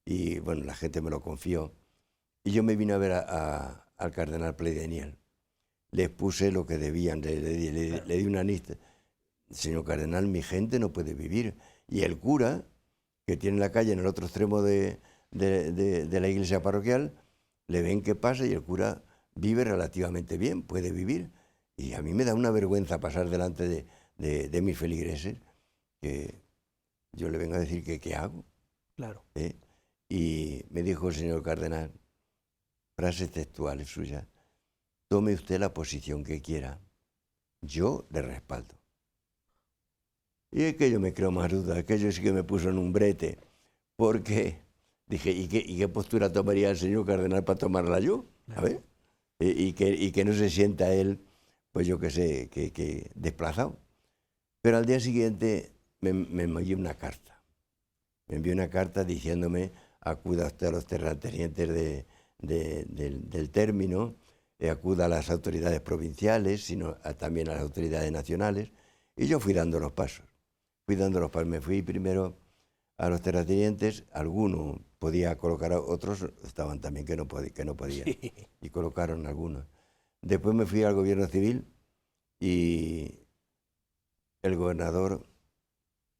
Y bueno, la gente me lo confió. Y yo me vine a ver al cardenal Pleideniel. Les puse lo que debían, le di una lista. Señor cardenal, mi gente no puede vivir. Y el cura, que tiene la calle en el otro extremo de la iglesia parroquial, le ven qué pasa y el cura vive relativamente bien, puede vivir. Y a mí me da una vergüenza pasar delante de mis feligreses, que yo le vengo a decir que qué hago. Claro. Y me dijo el señor cardenal, frases textuales suyas: tome usted la posición que quiera, yo le respaldo. Y es que yo me creo más duda, que yo sí que me puso en un brete, porque dije, ¿y qué postura tomaría el señor cardenal para tomarla yo? A ver, y que no se sienta él, pues yo qué sé, que desplazado. Pero al día siguiente me envió una carta. Me envió una carta diciéndome: acuda usted a los terratenientes del término, acuda a las autoridades provinciales, sino también a las autoridades nacionales. Y yo fui dando los pasos. Me fui primero a los terratenientes, algunos podía colocar, otros estaban también que no podían, sí. Y colocaron algunos. Después me fui al gobierno civil y el gobernador,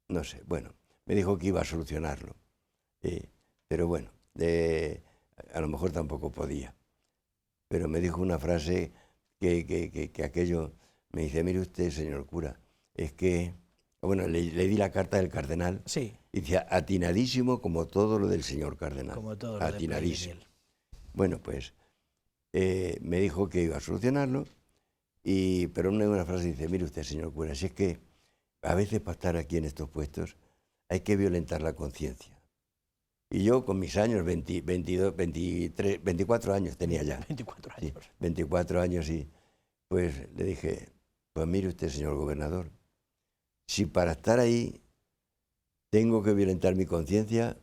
no sé, bueno, me dijo que iba a solucionarlo. Pero bueno, a lo mejor tampoco podía. Pero me dijo una frase que aquello, me dice: mire usted, señor cura, es que, bueno, le di la carta del cardenal, sí. Y decía, atinadísimo como todo lo del señor cardenal. Como todo lo atinadísimo. Bueno, pues me dijo que iba a solucionarlo, pero una frase dice: mire usted, señor cura, si es que a veces para estar aquí en estos puestos hay que violentar la conciencia. Y yo con mis años, 24 años tenía ya. 24 años. Sí, 24 años, y pues le dije: pues mire usted, señor gobernador, si para estar ahí tengo que violentar mi conciencia,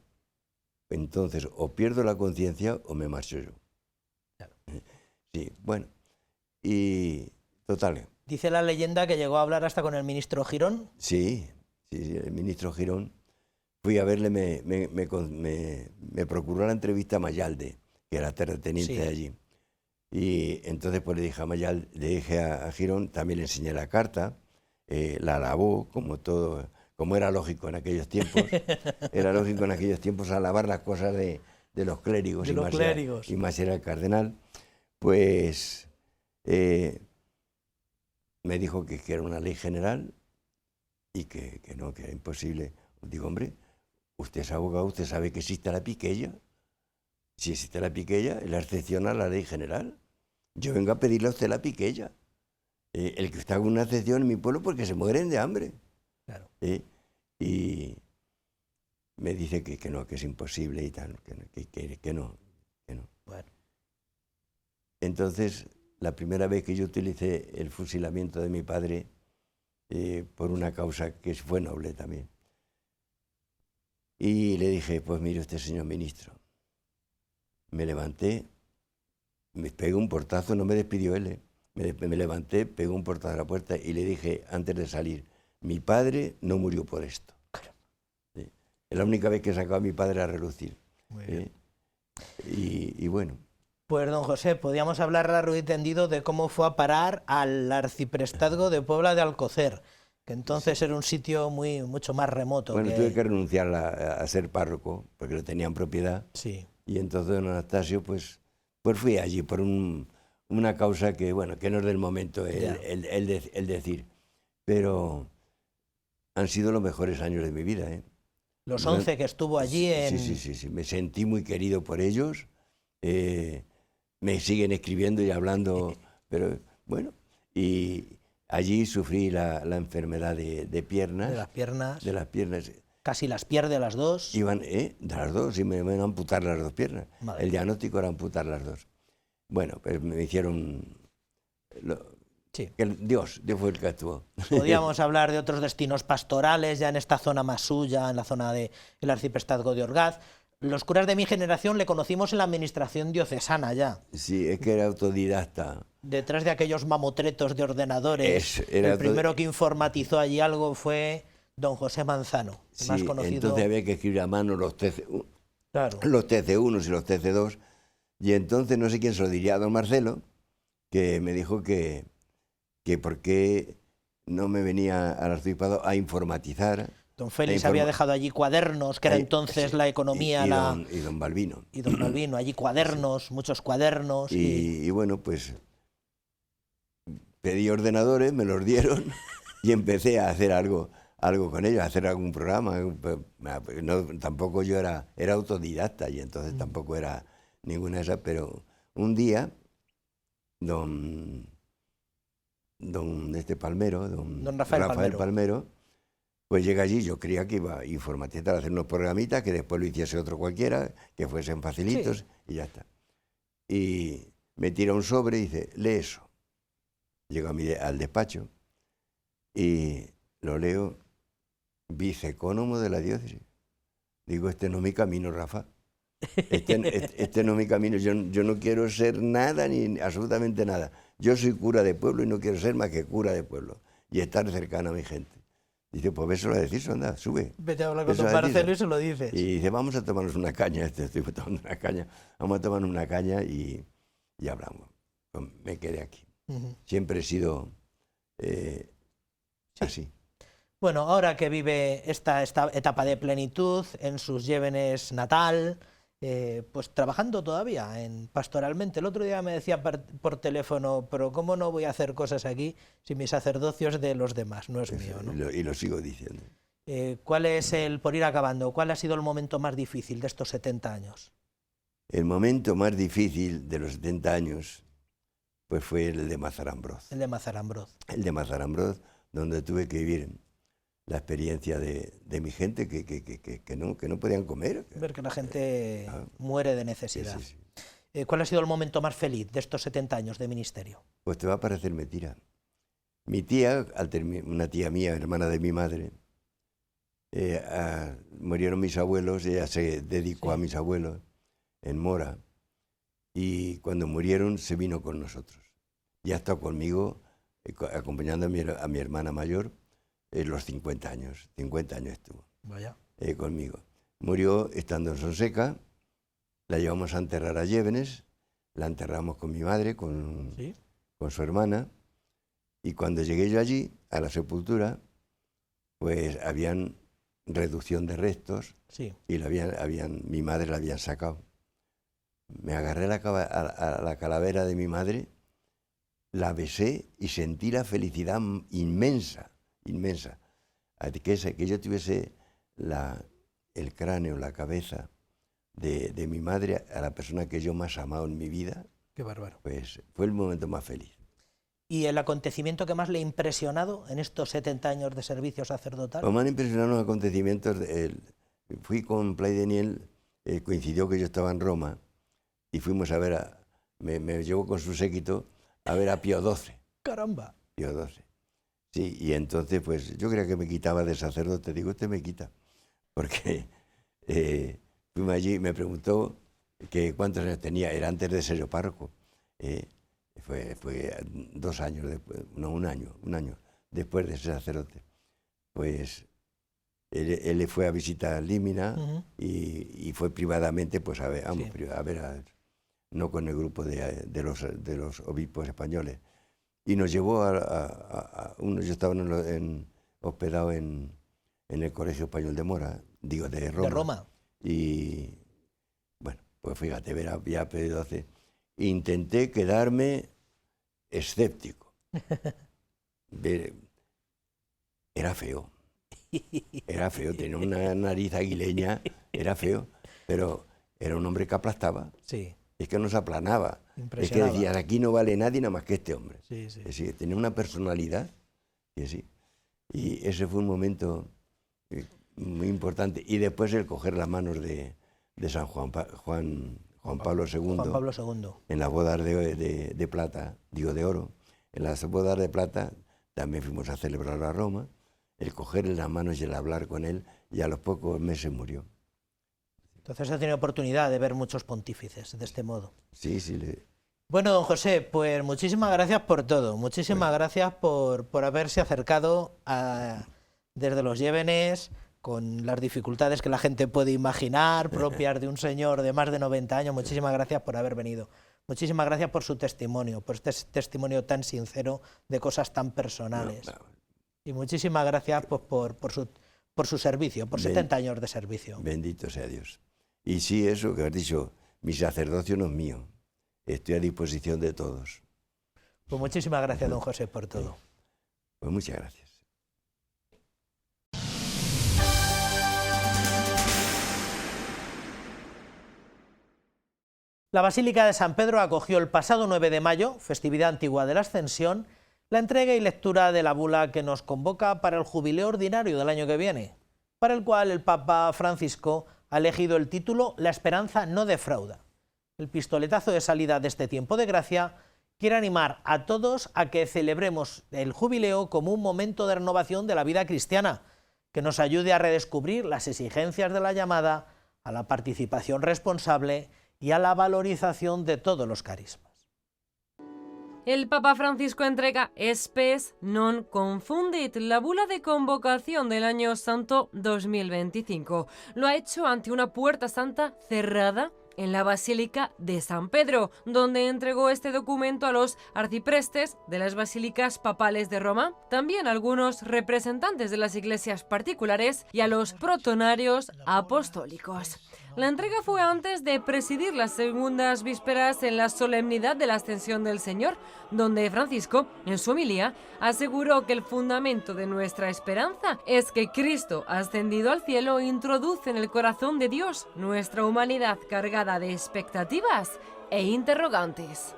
entonces o pierdo la conciencia o me marcho yo. Claro. Sí, bueno, y total. Dice la leyenda que llegó a hablar hasta con el ministro Girón. Sí, el ministro Girón. Fui a verle, me procuró la entrevista a Mayalde, que era terrateniente de allí. Y entonces pues le dije a Girón, también le enseñé la carta, la alabó, como era lógico en aquellos tiempos. Era lógico en aquellos tiempos alabar las cosas de los clérigos, y más era el cardenal. Pues me dijo que era una ley general y que era imposible. Digo, hombre, usted es abogado, usted sabe que existe la piquella. Si existe la piquella, es la excepción a la ley general. Yo vengo a pedirle a usted la piquella. El que usted haga una excepción en mi pueblo porque se mueren de hambre. Claro. Y me dice que no, que es imposible y tal, que no. Bueno. Entonces, la primera vez que yo utilicé el fusilamiento de mi padre, por una causa que fue noble también. Y le dije: pues mire usted, señor ministro. Me levanté, me pegué un portazo, no me despidió él. Me levanté, pegué un portazo a la puerta y le dije antes de salir: mi padre no murió por esto. ¿Sí? Es la única vez que he sacado a mi padre a relucir. Muy bien. Y bueno. Pues don José, podríamos hablar largo y tendido de cómo fue a parar al arciprestazgo de Puebla de Alcocer, que entonces era un sitio mucho más remoto. Bueno, tuve que renunciar a ser párroco, porque lo tenían propiedad. Sí. Y entonces don Anastasio, pues fui allí por una causa que, bueno, que no es del momento el decir. Pero han sido los mejores años de mi vida, ¿eh? Los 11 que estuvo allí en... Sí. Me sentí muy querido por ellos. Me siguen escribiendo y hablando, pero bueno, y allí sufrí la enfermedad de piernas. De las piernas. De las piernas. Casi las pierde las dos. De las dos, y me iban a amputar las dos piernas. Madre El diagnóstico era amputar las dos. Bueno, pues me hicieron... Sí. Dios fue el que actuó. Podríamos hablar de otros destinos pastorales, ya en esta zona más suya, en la zona del arciprestazgo de Orgaz. Los curas de mi generación le conocimos en la administración diocesana ya. Sí, es que era autodidacta. Detrás de aquellos mamotretos de ordenadores, el primero que informatizó allí algo fue don José Manzano, sí, más conocido. Entonces había que escribir a mano los TC1 claro. Los TC1 y los TC2. Y entonces no sé quién se lo diría a don Marcelo, que me dijo que por qué no me venía al arzobispado a informatizar. Don Félix había dejado allí cuadernos, que era entonces sí, la economía. Y don Balbino. Y don Balbino, allí cuadernos, sí. Muchos cuadernos. Y bueno, pues pedí ordenadores, me los dieron y empecé a hacer algo con ellos, a hacer algún programa. Tampoco yo era autodidacta y entonces tampoco era ninguna de esas, pero un día don Palmero, don Rafael Palmero, pues llega allí, yo creía que iba a informatizar, a hacer unos programitas, que después lo hiciese otro cualquiera, que fuesen facilitos, sí. Y ya está. Y me tira un sobre y dice, lee eso. Llego al despacho y lo leo, vicecónomo de la diócesis. Digo, este no es mi camino, Rafa. Este no es mi camino, yo no quiero ser nada, ni absolutamente nada. Yo soy cura de pueblo y no quiero ser más que cura de pueblo y estar cercano a mi gente. Dice, pues eso lo decís, anda, sube. Vete a hablar con don Marcelo y se lo dices. Y dice, vamos a tomarnos una caña, estoy tomando una caña, vamos a tomar una caña y hablamos. Pues me quedé aquí. Siempre he sido así. Bueno, ahora que vive esta etapa de plenitud en sus Llévenes natal, pues trabajando todavía pastoralmente. El otro día me decía por teléfono, pero ¿cómo no voy a hacer cosas aquí si mi sacerdocio es de los demás, no es mío, ¿no? Y lo sigo diciendo. ¿Cuál es por ir acabando, cuál ha sido el momento más difícil de estos 70 años? El momento más difícil de los 70 años pues fue el de Mazarambroz. El de Mazarambroz. El de Mazarambroz, donde tuve que vivir la experiencia de mi gente que no podían comer. Ver que la gente muere de necesidad. Sí, sí. ¿Cuál ha sido el momento más feliz de estos 70 años de ministerio? Pues te va a parecer mentira. Mi tía, una tía mía, hermana de mi madre, murieron mis abuelos, ella se dedicó a mis abuelos en Mora y cuando murieron se vino con nosotros. Y ha estado conmigo, acompañando a mi hermana mayor, los 50 años estuvo. Vaya. Conmigo. Murió estando en Sonseca, la llevamos a enterrar a Llévenes, la enterramos con mi madre, con su hermana, y cuando llegué yo allí, a la sepultura, pues habían reducción de restos, y mi madre la habían sacado. Me agarré a la calavera de mi madre, la besé y sentí la felicidad inmensa, que yo tuviese el cráneo, la cabeza de mi madre a la persona que yo más he amado en mi vida. Qué bárbaro. Pues fue el momento más feliz. ¿Y el acontecimiento que más le ha impresionado en estos 70 años de servicio sacerdotal? Pues me han impresionado los acontecimientos. Fui con Play Daniel, coincidió que yo estaba en Roma y fuimos a ver, me llevó con su séquito a ver a Pío XII. ¡Caramba! Pío XII. Sí, y entonces pues yo creía que me quitaba de sacerdote. Digo, usted me quita. Porque fuimos allí y me preguntó que cuántos años tenía. Era antes de ser yo párroco. Fue 2 años después, no, un año después de ser sacerdote. Pues él fue a visitar Límina y fue privadamente pues a ver, no con el grupo de los obispos españoles. Y nos llevó yo estaba hospedado en el Colegio Español de Mora, digo, de Roma. De Roma. Y bueno, pues fíjate, ver a Pío XII. Intenté quedarme escéptico. Era feo, tenía una nariz aguileña, era feo, pero era un hombre que aplastaba. Sí. Es que nos aplanaba. Es que decía, aquí no vale nadie nada más que este hombre. Sí, sí. Es decir, tenía una personalidad. Y así. Y ese fue un momento muy importante. Y después el coger las manos de San Juan Pablo II. Juan Pablo II. En las bodas de plata, digo de oro, en las bodas de plata también fuimos a celebrar a Roma, el cogerle las manos y el hablar con él, y a los pocos meses murió. Entonces ha tenido oportunidad de ver muchos pontífices de este modo. Sí. Bueno, don José, pues muchísimas gracias por todo, muchísimas gracias por haberse acercado desde los Llévenes, con las dificultades que la gente puede imaginar, propias de un señor de más de 90 años. Muchísimas gracias por haber venido. Muchísimas gracias por su testimonio, por este testimonio tan sincero de cosas tan personales. Y muchísimas gracias pues, por su servicio, por 70 años de servicio. Bendito sea Dios. Y sí, eso que has dicho, mi sacerdocio no es mío, estoy a disposición de todos. Pues muchísimas gracias, don José, por todo. Pues muchas gracias. La Basílica de San Pedro acogió el pasado 9 de mayo, festividad antigua de la Ascensión, la entrega y lectura de la bula que nos convoca para el jubileo ordinario del año que viene, para el cual el Papa Francisco ha elegido el título La esperanza no defrauda. El pistoletazo de salida de este tiempo de gracia quiere animar a todos a que celebremos el jubileo como un momento de renovación de la vida cristiana, que nos ayude a redescubrir las exigencias de la llamada a la participación responsable y a la valorización de todos los carismas. El Papa Francisco entrega Spes non confundit, la bula de convocación del Año Santo 2025. Lo ha hecho ante una puerta santa cerrada en la Basílica de San Pedro, donde entregó este documento a los arciprestes de las basílicas papales de Roma, también a algunos representantes de las iglesias particulares y a los protonarios apostólicos. La entrega fue antes de presidir las segundas vísperas en la solemnidad de la Ascensión del Señor, donde Francisco, en su homilía, aseguró que el fundamento de nuestra esperanza es que Cristo, ascendido al cielo, introduce en el corazón de Dios nuestra humanidad cargada de expectativas e interrogantes.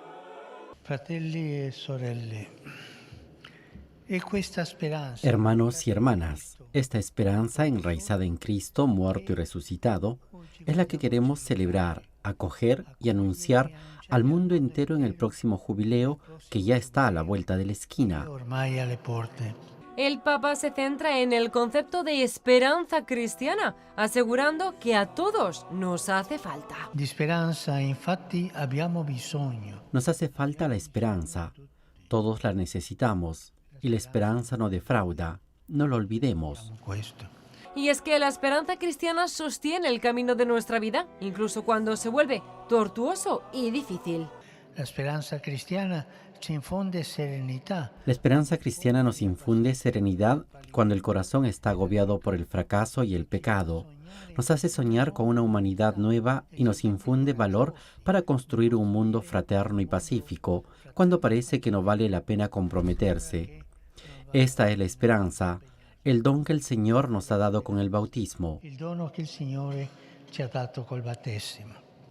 Fratelli e sorelle, hermanos y hermanas, esta esperanza enraizada en Cristo, muerto y resucitado, es la que queremos celebrar, acoger y anunciar al mundo entero en el próximo jubileo que ya está a la vuelta de la esquina. El Papa se centra en el concepto de esperanza cristiana, asegurando que a todos nos hace falta. Nos hace falta la esperanza, todos la necesitamos, y la esperanza no defrauda, no lo olvidemos. Y es que la esperanza cristiana sostiene el camino de nuestra vida, incluso cuando se vuelve tortuoso y difícil. La esperanza cristiana infunde serenidad. La esperanza cristiana nos infunde serenidad cuando el corazón está agobiado por el fracaso y el pecado. Nos hace soñar con una humanidad nueva y nos infunde valor para construir un mundo fraterno y pacífico cuando parece que no vale la pena comprometerse. Esta es la esperanza, el don que el Señor nos ha dado con el bautismo.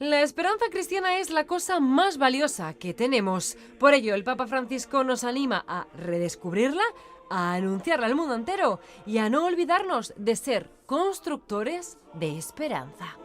La esperanza cristiana es la cosa más valiosa que tenemos. Por ello, el Papa Francisco nos anima a redescubrirla, a anunciarla al mundo entero y a no olvidarnos de ser constructores de esperanza.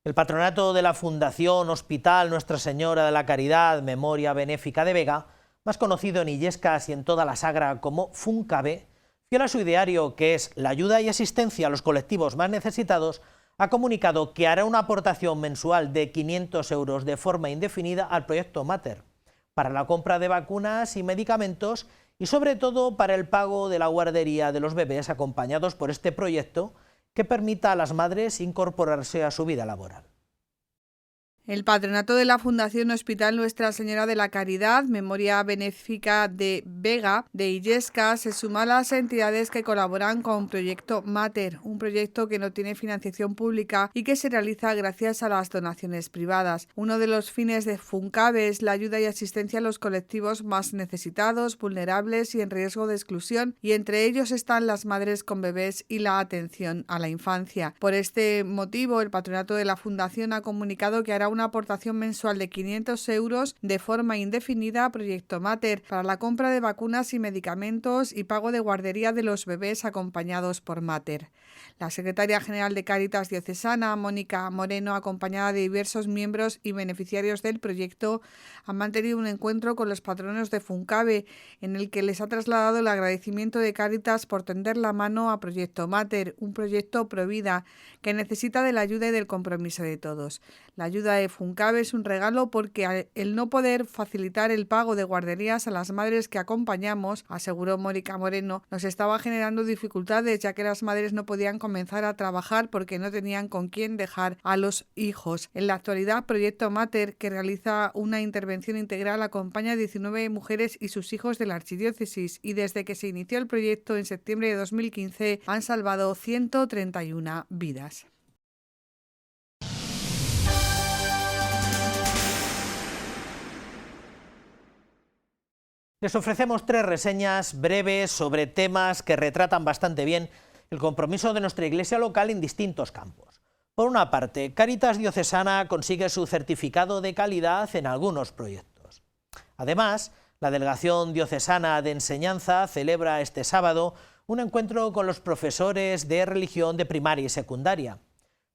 El patronato de la Fundación Hospital Nuestra Señora de la Caridad Memoria Benéfica de Vega, más conocido en Illescas y en toda la Sagra como Funcabe, fiel a su ideario que es la ayuda y asistencia a los colectivos más necesitados, ha comunicado que hará una aportación mensual de 500 euros de forma indefinida al proyecto Mater, para la compra de vacunas y medicamentos y sobre todo para el pago de la guardería de los bebés acompañados por este proyecto que permita a las madres incorporarse a su vida laboral. El patronato de la Fundación Hospital Nuestra Señora de la Caridad, Memoria Benéfica de Vega, de Illescas, se suma a las entidades que colaboran con Proyecto Mater, un proyecto que no tiene financiación pública y que se realiza gracias a las donaciones privadas. Uno de los fines de FUNCABE es la ayuda y asistencia a los colectivos más necesitados, vulnerables y en riesgo de exclusión, y entre ellos están las madres con bebés y la atención a la infancia. Por este motivo, el patronato de la Fundación ha comunicado que hará una aportación mensual de 500 euros de forma indefinida a Proyecto Mater para la compra de vacunas y medicamentos y pago de guardería de los bebés acompañados por Mater. La secretaria general de Cáritas Diocesana, Mónica Moreno, acompañada de diversos miembros y beneficiarios del proyecto, ha mantenido un encuentro con los patronos de FUNCABE en el que les ha trasladado el agradecimiento de Cáritas por tender la mano a Proyecto Mater, un proyecto provida que necesita de la ayuda y del compromiso de todos. La ayuda de FUNCABE es un regalo porque el no poder facilitar el pago de guarderías a las madres que acompañamos, aseguró Mónica Moreno, nos estaba generando dificultades, ya que las madres no podían comenzar a trabajar porque no tenían con quién dejar a los hijos. En la actualidad, Proyecto Mater, que realiza una intervención integral, acompaña a 19 mujeres y sus hijos de la archidiócesis, y desde que se inició el proyecto en septiembre de 2015 han salvado 131 vidas. Les ofrecemos 3 reseñas breves sobre temas que retratan bastante bien el compromiso de nuestra Iglesia local en distintos campos. Por una parte, Cáritas Diocesana consigue su certificado de calidad en algunos proyectos. Además, la Delegación Diocesana de Enseñanza celebra este sábado un encuentro con los profesores de religión de primaria y secundaria.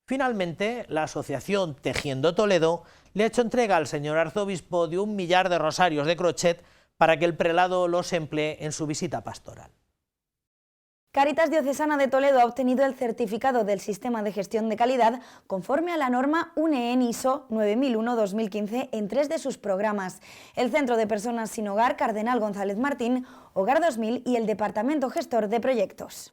Finalmente, la Asociación Tejiendo Toledo le ha hecho entrega al señor arzobispo de 1 millar de rosarios de crochet para que el prelado los emplee en su visita pastoral. Cáritas Diocesana de Toledo ha obtenido el certificado del Sistema de Gestión de Calidad conforme a la norma UNEN ISO 9001-2015 en 3 de sus programas: el Centro de Personas Sin Hogar Cardenal González Martín, Hogar 2000 y el Departamento Gestor de Proyectos.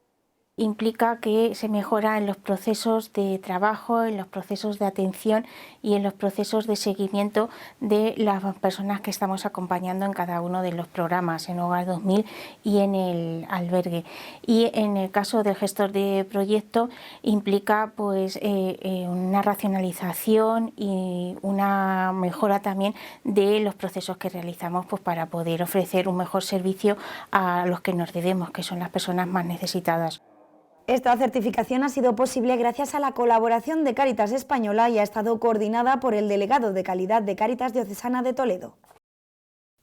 Implica que se mejora en los procesos de trabajo, en los procesos de atención y en los procesos de seguimiento de las personas que estamos acompañando en cada uno de los programas, en Hogar 2000 y en el albergue. Y en el caso del gestor de proyecto implica pues una racionalización y una mejora también de los procesos que realizamos pues, para poder ofrecer un mejor servicio a los que nos debemos, que son las personas más necesitadas. Esta certificación ha sido posible gracias a la colaboración de Cáritas Española y ha estado coordinada por el delegado de calidad de Cáritas Diocesana de Toledo.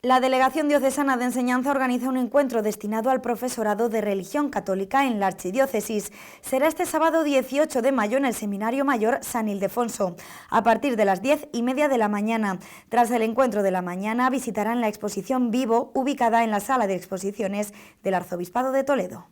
La Delegación Diocesana de Enseñanza organiza un encuentro destinado al profesorado de religión católica en la archidiócesis. Será este sábado 18 de mayo en el Seminario Mayor San Ildefonso, a partir de las 10:30 de la mañana. Tras el encuentro de la mañana visitarán la exposición Vivo, ubicada en la sala de exposiciones del Arzobispado de Toledo.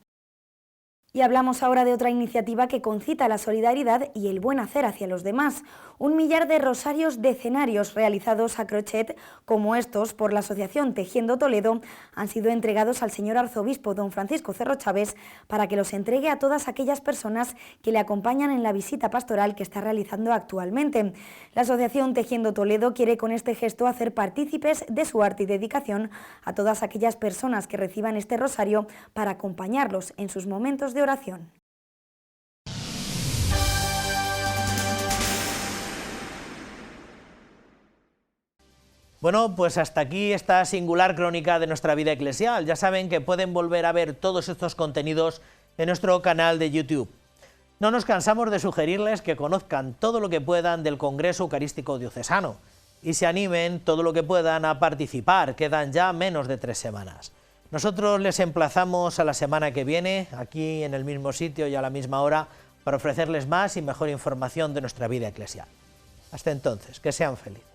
Y hablamos ahora de otra iniciativa que concita la solidaridad y el buen hacer hacia los demás. 1 millar de rosarios decenarios realizados a crochet, como estos por la Asociación Tejiendo Toledo, han sido entregados al señor arzobispo don Francisco Cerro Chávez para que los entregue a todas aquellas personas que le acompañan en la visita pastoral que está realizando actualmente. La Asociación Tejiendo Toledo quiere con este gesto hacer partícipes de su arte y dedicación a todas aquellas personas que reciban este rosario para acompañarlos en sus momentos de oración. Bueno, pues hasta aquí esta singular crónica de nuestra vida eclesial. Ya saben que pueden volver a ver todos estos contenidos en nuestro canal de YouTube. No nos cansamos de sugerirles que conozcan todo lo que puedan del Congreso Eucarístico Diocesano y se animen todo lo que puedan a participar. Quedan ya menos de 3 semanas. Nosotros les emplazamos a la semana que viene, aquí en el mismo sitio y a la misma hora, para ofrecerles más y mejor información de nuestra vida eclesial. Hasta entonces, que sean felices.